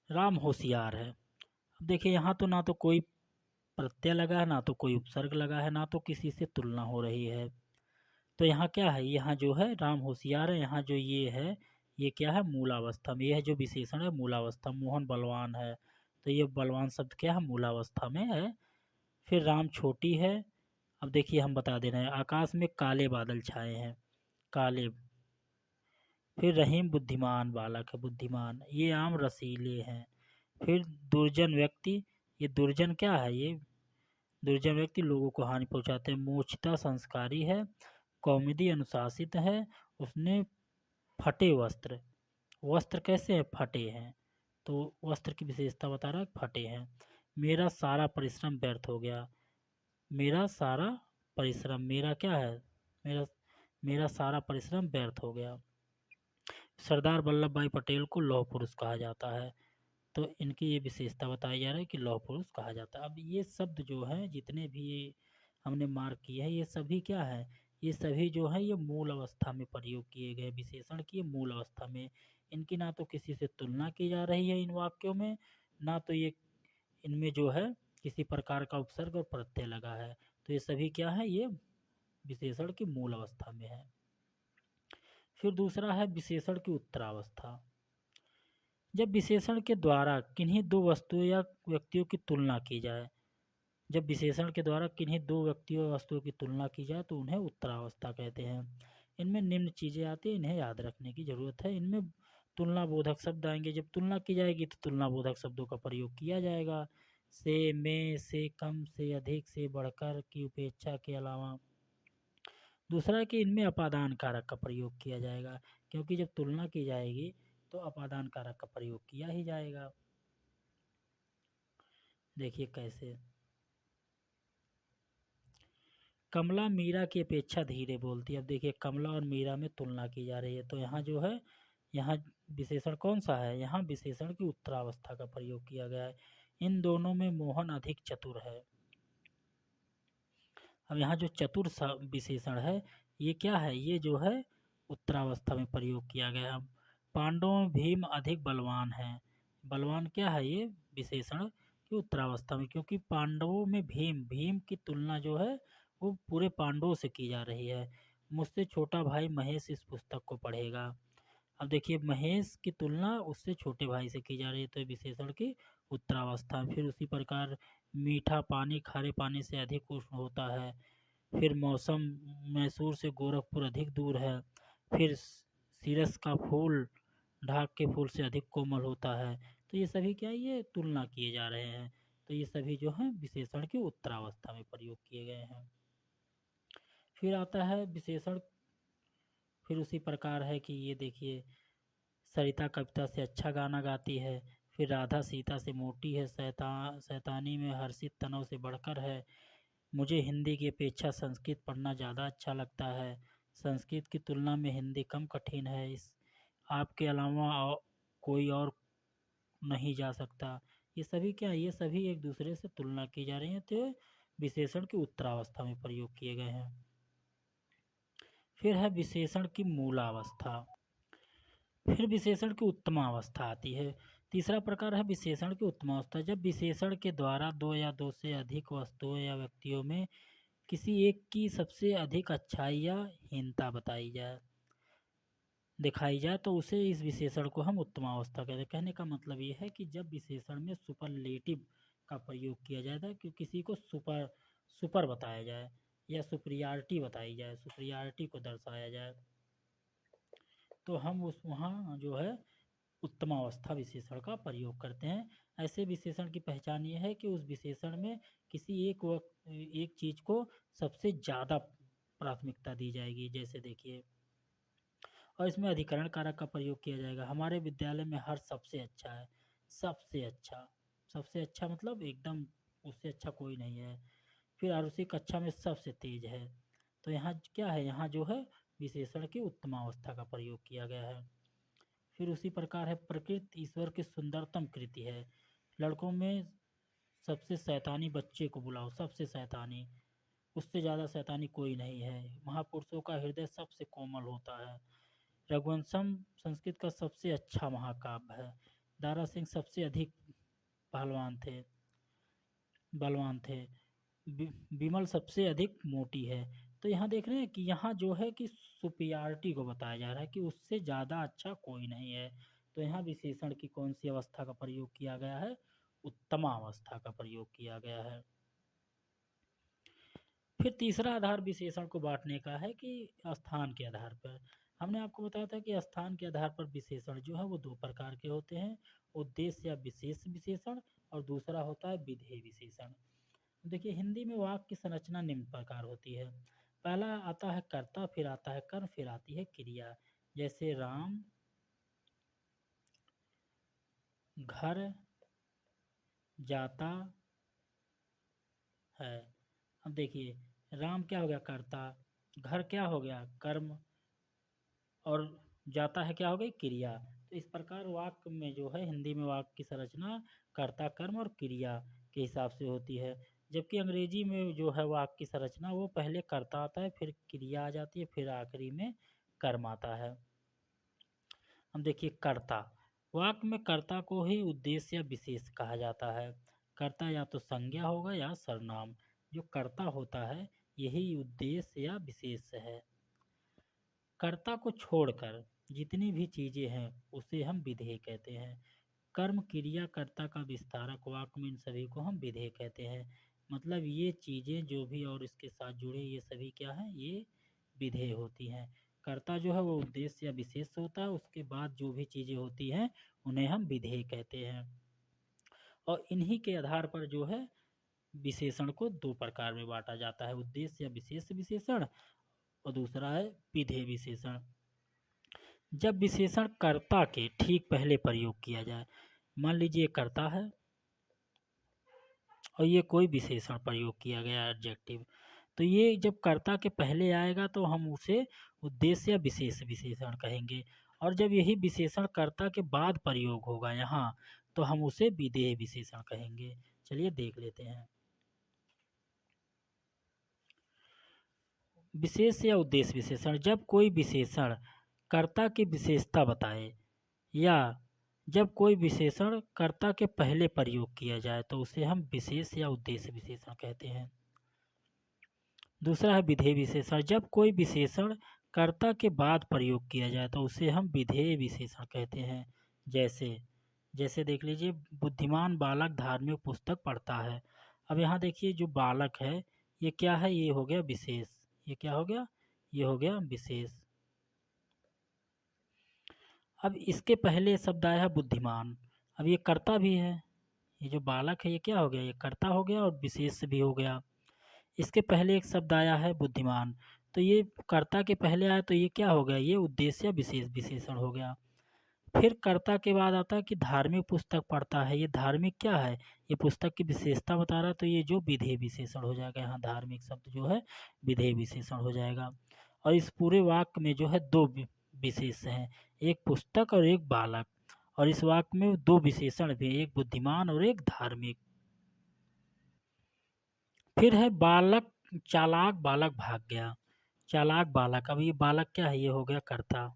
राम होशियार है। अब देखिए यहाँ तो ना तो कोई प्रत्यय लगा है, ना तो कोई उपसर्ग लगा है, ना तो किसी से तुलना हो रही है। तो यहाँ क्या है, यहाँ जो है राम होशियार है, यहाँ जो ये है ये क्या है, मूलावस्था में। यह जो विशेषण है मूलावस्था। मोहन बलवान है तो ये बलवान शब्द क्या है, मूलावस्था में है। फिर राम छोटी है। अब देखिए हम बता दे रहे हैं, आकाश में काले बादल छाए हैं, काले। फिर रहीम बुद्धिमान बालक है, बुद्धिमान। ये आम रसीले हैं। फिर दुर्जन व्यक्ति, ये दुर्जन क्या है, ये दुर्जन व्यक्ति लोगों को हानि पहुंचाते हैं। मोचिता संस्कारी है, कौमुदी अनुशासित है, उसने फटे वस्त्र, वस्त्र कैसे हैं, फटे हैं, तो वस्त्र की विशेषता बता रहा है, फटे हैं। मेरा सारा परिश्रम व्यर्थ हो गया, मेरा सारा परिश्रम, मेरा क्या है, मेरा मेरा सारा परिश्रम व्यर्थ हो गया। सरदार वल्लभ भाई पटेल को लौह पुरुष कहा जाता है, तो इनकी ये विशेषता बताई जा रही है कि लौह पुरुष कहा जाता है। अब ये शब्द जो हैं जितने भी ये हमने मार्क किए हैं ये सभी क्या है, ये सभी जो है ये मूल अवस्था में प्रयोग किए गए विशेषण की मूल अवस्था में। इनकी ना तो किसी से तुलना की जा रही है इन वाक्यों में, ना तो ये इनमें जो है किसी प्रकार का उपसर्ग और प्रत्यय लगा है। तो ये सभी क्या है, ये विशेषण की मूल अवस्था में है। फिर दूसरा है विशेषण की उत्तरावस्था। जब विशेषण के द्वारा किन्हीं दो वस्तुओं या व्यक्तियों की तुलना की जाए जब विशेषण के द्वारा किन्हीं दो व्यक्तियों या वस्तुओं की तुलना की जाए तो उन्हें उत्तरावस्था कहते हैं। इनमें निम्न चीज़ें आती हैं, इन्हें याद रखने की ज़रूरत है। इनमें तुलना बोधक शब्द आएँगे, जब तुलना की जाएगी तो तुलना बोधक शब्दों का प्रयोग किया जाएगा। से, में, से कम, से अधिक, से बढ़कर, की उपेक्षा के अलावा। दूसरा है कि इनमें अपादान कारक का प्रयोग किया जाएगा, क्योंकि जब तुलना की जाएगी तो अपादान कारक का प्रयोग किया ही जाएगा। देखिए कैसे। कमला मीरा की अपेक्षा धीरे बोलती है। अब देखिए कमला और मीरा में तुलना की जा रही है, तो यहाँ जो है, यहाँ विशेषण कौन सा है? यहाँ विशेषण की उत्तरावस्था का प्रयोग किया गया है। इन दोनों में मोहन अधिक चतुर है। अब यहाँ जो चतुर विशेषण है, ये क्या है? ये जो है उत्तरावस्था में प्रयोग किया गया है। पांडवों में भीम अधिक बलवान है। बलवान क्या है? ये विशेषण की उत्तरावस्था में, क्योंकि पांडवों में भीम की तुलना जो है वो पूरे पांडवों से की जा रही है। मुझसे छोटा भाई महेश इस पुस्तक को पढ़ेगा। अब देखिए महेश की तुलना उससे छोटे भाई से की जा रही है, तो विशेषण की उत्तरावस्था। फिर उसी प्रकार मीठा पानी खारे पानी से अधिक उष्ण होता है। फिर मौसम मैसूर से गोरखपुर अधिक दूर है। फिर सीरस का फूल ढाक के फूल से अधिक कोमल होता है। तो ये सभी क्या है? ये तुलना किए जा रहे हैं। तो ये सभी जो है विशेषण की उत्तरावस्था में प्रयोग किए गए हैं। फिर आता है विशेषण, फिर उसी प्रकार है कि ये देखिए सरिता कविता से अच्छा गाना गाती है। फिर राधा सीता से मोटी है। शैतानी में हर्षित तनव से बढ़कर है। मुझे हिंदी की अपेक्षा संस्कृत पढ़ना ज़्यादा अच्छा लगता है। संस्कृत की तुलना में हिंदी कम कठिन है। इस आपके अलावा कोई और नहीं जा सकता। ये सभी क्या है? ये सभी एक दूसरे से तुलना की जा रही हैं, तो विशेषण की उत्तरावस्था में प्रयोग किए गए हैं। फिर है विशेषण की मूलावस्था। फिर विशेषण की उत्तमावस्था आती है। तीसरा प्रकार है विशेषण की उत्तमावस्था। जब विशेषण के द्वारा दो या दो से अधिक वस्तुओं या व्यक्तियों में किसी एक की सबसे अधिक अच्छाई या हीनता दिखाई जाए तो उसे इस विशेषण को हम उत्तमावस्था कहते हैं। कहने का मतलब ये है कि जब विशेषण में सुपरलेटिव का प्रयोग किया जाता है कि किसी को सुपर बताया जाए या सुपरियॉरिटी बताई जाए, सुपरियॉरिटी को दर्शाया जाए, तो हम उस वहाँ जो है उत्तमावस्था विशेषण का प्रयोग करते हैं। ऐसे विशेषण की पहचान ये है कि उस विशेषण में किसी एक चीज़ को सबसे ज़्यादा प्राथमिकता दी जाएगी। जैसे देखिए, और इसमें अधिकरण कारक का प्रयोग किया जाएगा। हमारे विद्यालय में हर सबसे अच्छा है। सबसे अच्छा, सबसे अच्छा मतलब एकदम उससे अच्छा कोई नहीं है। फिर और उसी कक्षा में सबसे तेज है। तो यहाँ क्या है? यहाँ जो है विशेषण की उत्तमावस्था का प्रयोग किया गया है। फिर उसी प्रकार है प्रकृति ईश्वर की सुंदरतम कृति है। लड़कों में सबसे शैतानी बच्चे को बुलाओ, सबसे शैतानी, उससे ज़्यादा शैतानी कोई नहीं है। महापुरुषों का हृदय सबसे कोमल होता है। रघुवंशम संस्कृत का सबसे अच्छा महाकाव्य है। दारा सिंह सबसे अधिक पहलवान थे बलवान थे। विमल सबसे अधिक मोटी है। तो यहाँ देख रहे हैं कि यहाँ जो है कि सुपिरियॉरिटी को बताया जा रहा है कि उससे ज़्यादा अच्छा कोई नहीं है। तो यहाँ विशेषण की कौन सी अवस्था का प्रयोग किया गया है? उत्तमा अवस्था का प्रयोग किया गया है। फिर तीसरा आधार विशेषण को बांटने का है कि स्थान के आधार पर। हमने आपको बताया था कि स्थान के आधार पर विशेषण जो है वो दो प्रकार के होते हैं, उद्देश्य या विशेष विशेषण, और दूसरा होता है विधेय विशेषण। देखिए हिंदी में वाक्य की संरचना निम्न प्रकार होती है। पहला आता है कर्ता, फिर आता है कर्म, फिर आती है क्रिया। जैसे राम घर जाता है। अब देखिए राम क्या हो गया? कर्ता, घर क्या हो गया? कर्म, और जाता है क्या हो गई? क्रिया। तो इस प्रकार वाक्य में जो है हिंदी में वाक्य की संरचना कर्ता कर्म और क्रिया के हिसाब से होती है। जबकि अंग्रेजी में जो है वाक्य की संरचना वो पहले कर्ता आता है, फिर क्रिया आ जाती है, फिर आखिरी में कर्म आता है। अब देखिए कर्ता, वाक्य में कर्ता को ही उद्देश्य या विशेष कहा जाता है। कर्ता या तो संज्ञा होगा या सर्वनाम। जो कर्ता होता है यही उद्देश्य या विशेष है। कर्ता को छोड़कर जितनी भी चीज़ें हैं उसे हम विधेय कहते हैं। कर्म क्रिया कर्ता का विस्तारक वाक्य में इन सभी को हम विधेय कहते हैं। मतलब ये चीज़ें जो भी और इसके साथ जुड़े ये सभी क्या हैं, ये विधेय होती हैं। कर्ता जो है वो उद्देश्य या विशेष होता है, उसके बाद जो भी चीज़ें होती हैं उन्हें हम विधेय कहते हैं। और इन्हीं के आधार पर जो है विशेषण को 2 प्रकार में बाँटा जाता है, उद्देश्य या विशेष विशेषण और दूसरा है विधेय विशेषण। जब विशेषण कर्ता के ठीक पहले प्रयोग किया जाए, मान लीजिए कर्ता है और ये कोई विशेषण प्रयोग किया गया एडजेक्टिव, तो ये जब कर्ता के पहले आएगा तो हम उसे उद्देश्य या विशेष विशेषण कहेंगे, और जब यही विशेषण कर्ता के बाद प्रयोग होगा यहाँ, तो हम उसे विधेय विशेषण कहेंगे। चलिए देख लेते हैं। विशेष या उद्देश्य विशेषण, जब कोई विशेषण कर्ता की विशेषता बताए या जब कोई विशेषण कर्ता के पहले प्रयोग किया जाए तो उसे हम विशेष या उद्देश्य विशेषण कहते हैं। दूसरा है विधेय विशेषण, जब कोई विशेषण कर्ता के बाद प्रयोग किया जाए तो उसे हम विधेय विशेषण कहते हैं। जैसे जैसे देख लीजिए, बुद्धिमान बालक धार्मिक पुस्तक पढ़ता है। अब यहाँ देखिए जो बालक है ये क्या है, ये हो गया विशेष। ये क्या हो गया, ये हो गया विशेष। अब इसके पहले शब्द आया है बुद्धिमान। अब ये कर्ता भी है, ये जो बालक है ये क्या हो गया, ये कर्ता हो गया और विशेष भी हो गया। इसके पहले एक शब्द आया है बुद्धिमान, तो ये कर्ता के पहले आया तो ये क्या हो गया, ये उद्देश्य विशेष विशेषण हो गया। फिर कर्ता के बाद आता है कि धार्मिक पुस्तक पढ़ता है, ये धार्मिक क्या है, ये पुस्तक की विशेषता बता रहा है, तो ये जो विधेय विशेषण हो जाएगा। यहाँ धार्मिक शब्द जो है विधेय विशेषण हो जाएगा। और इस पूरे वाक्य में जो है दो विशेष हैं, एक पुस्तक और एक बालक, और इस वाक्य में दो विशेषण भी, एक बुद्धिमान और एक धार्मिक। फिर है बालक, चालाक बालक भाग गया। चालाक बालक, अब ये बालक क्या है, ये हो गया कर्ता,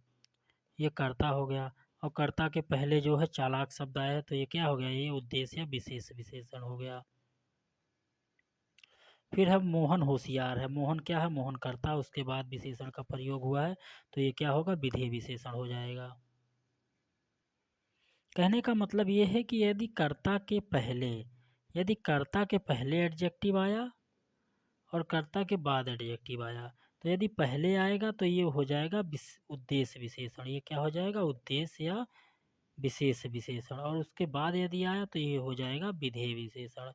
ये कर्ता हो गया, और कर्ता के पहले जो है चालाक शब्द आया है तो ये क्या हो गया, ये उद्देश्य विशेष विशेषण हो गया। फिर है मोहन होशियार है। मोहन क्या है, मोहन कर्ता, उसके बाद विशेषण का प्रयोग हुआ है तो ये क्या होगा, विधेय विशेषण हो जाएगा। कहने का मतलब ये है कि यदि कर्ता के पहले एडजेक्टिव आया और कर्ता के बाद एडजेक्टिव आया, तो यदि पहले आएगा तो ये हो जाएगा उद्देश्य विशेषण, ये क्या हो जाएगा, उद्देश्य या विशेष विशेषण, और उसके बाद यदि आया तो ये हो जाएगा विधेय विशेषण।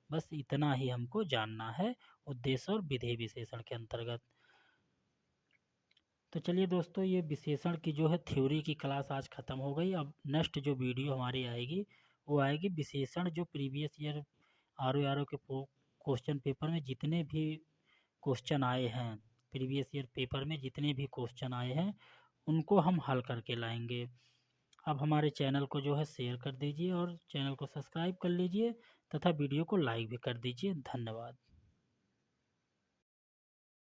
बस इतना ही हमको जानना है उद्देश्य और विधेय विशेषण के अंतर्गत। तो चलिए दोस्तों, ये विशेषण की जो है थ्योरी की क्लास आज ख़त्म हो गई। अब नेक्स्ट जो वीडियो हमारी आएगी वो आएगी विशेषण, जो प्रीवियस ईयर आर के क्वेश्चन पेपर में जितने भी क्वेश्चन आए हैं, प्रीवियस ईयर पेपर में जितने भी क्वेश्चन आए हैं उनको हम हल करके लाएंगे। आप हमारे चैनल को जो है शेयर कर दीजिए और चैनल को सब्सक्राइब कर लीजिए तथा वीडियो को लाइक भी कर दीजिए। धन्यवाद।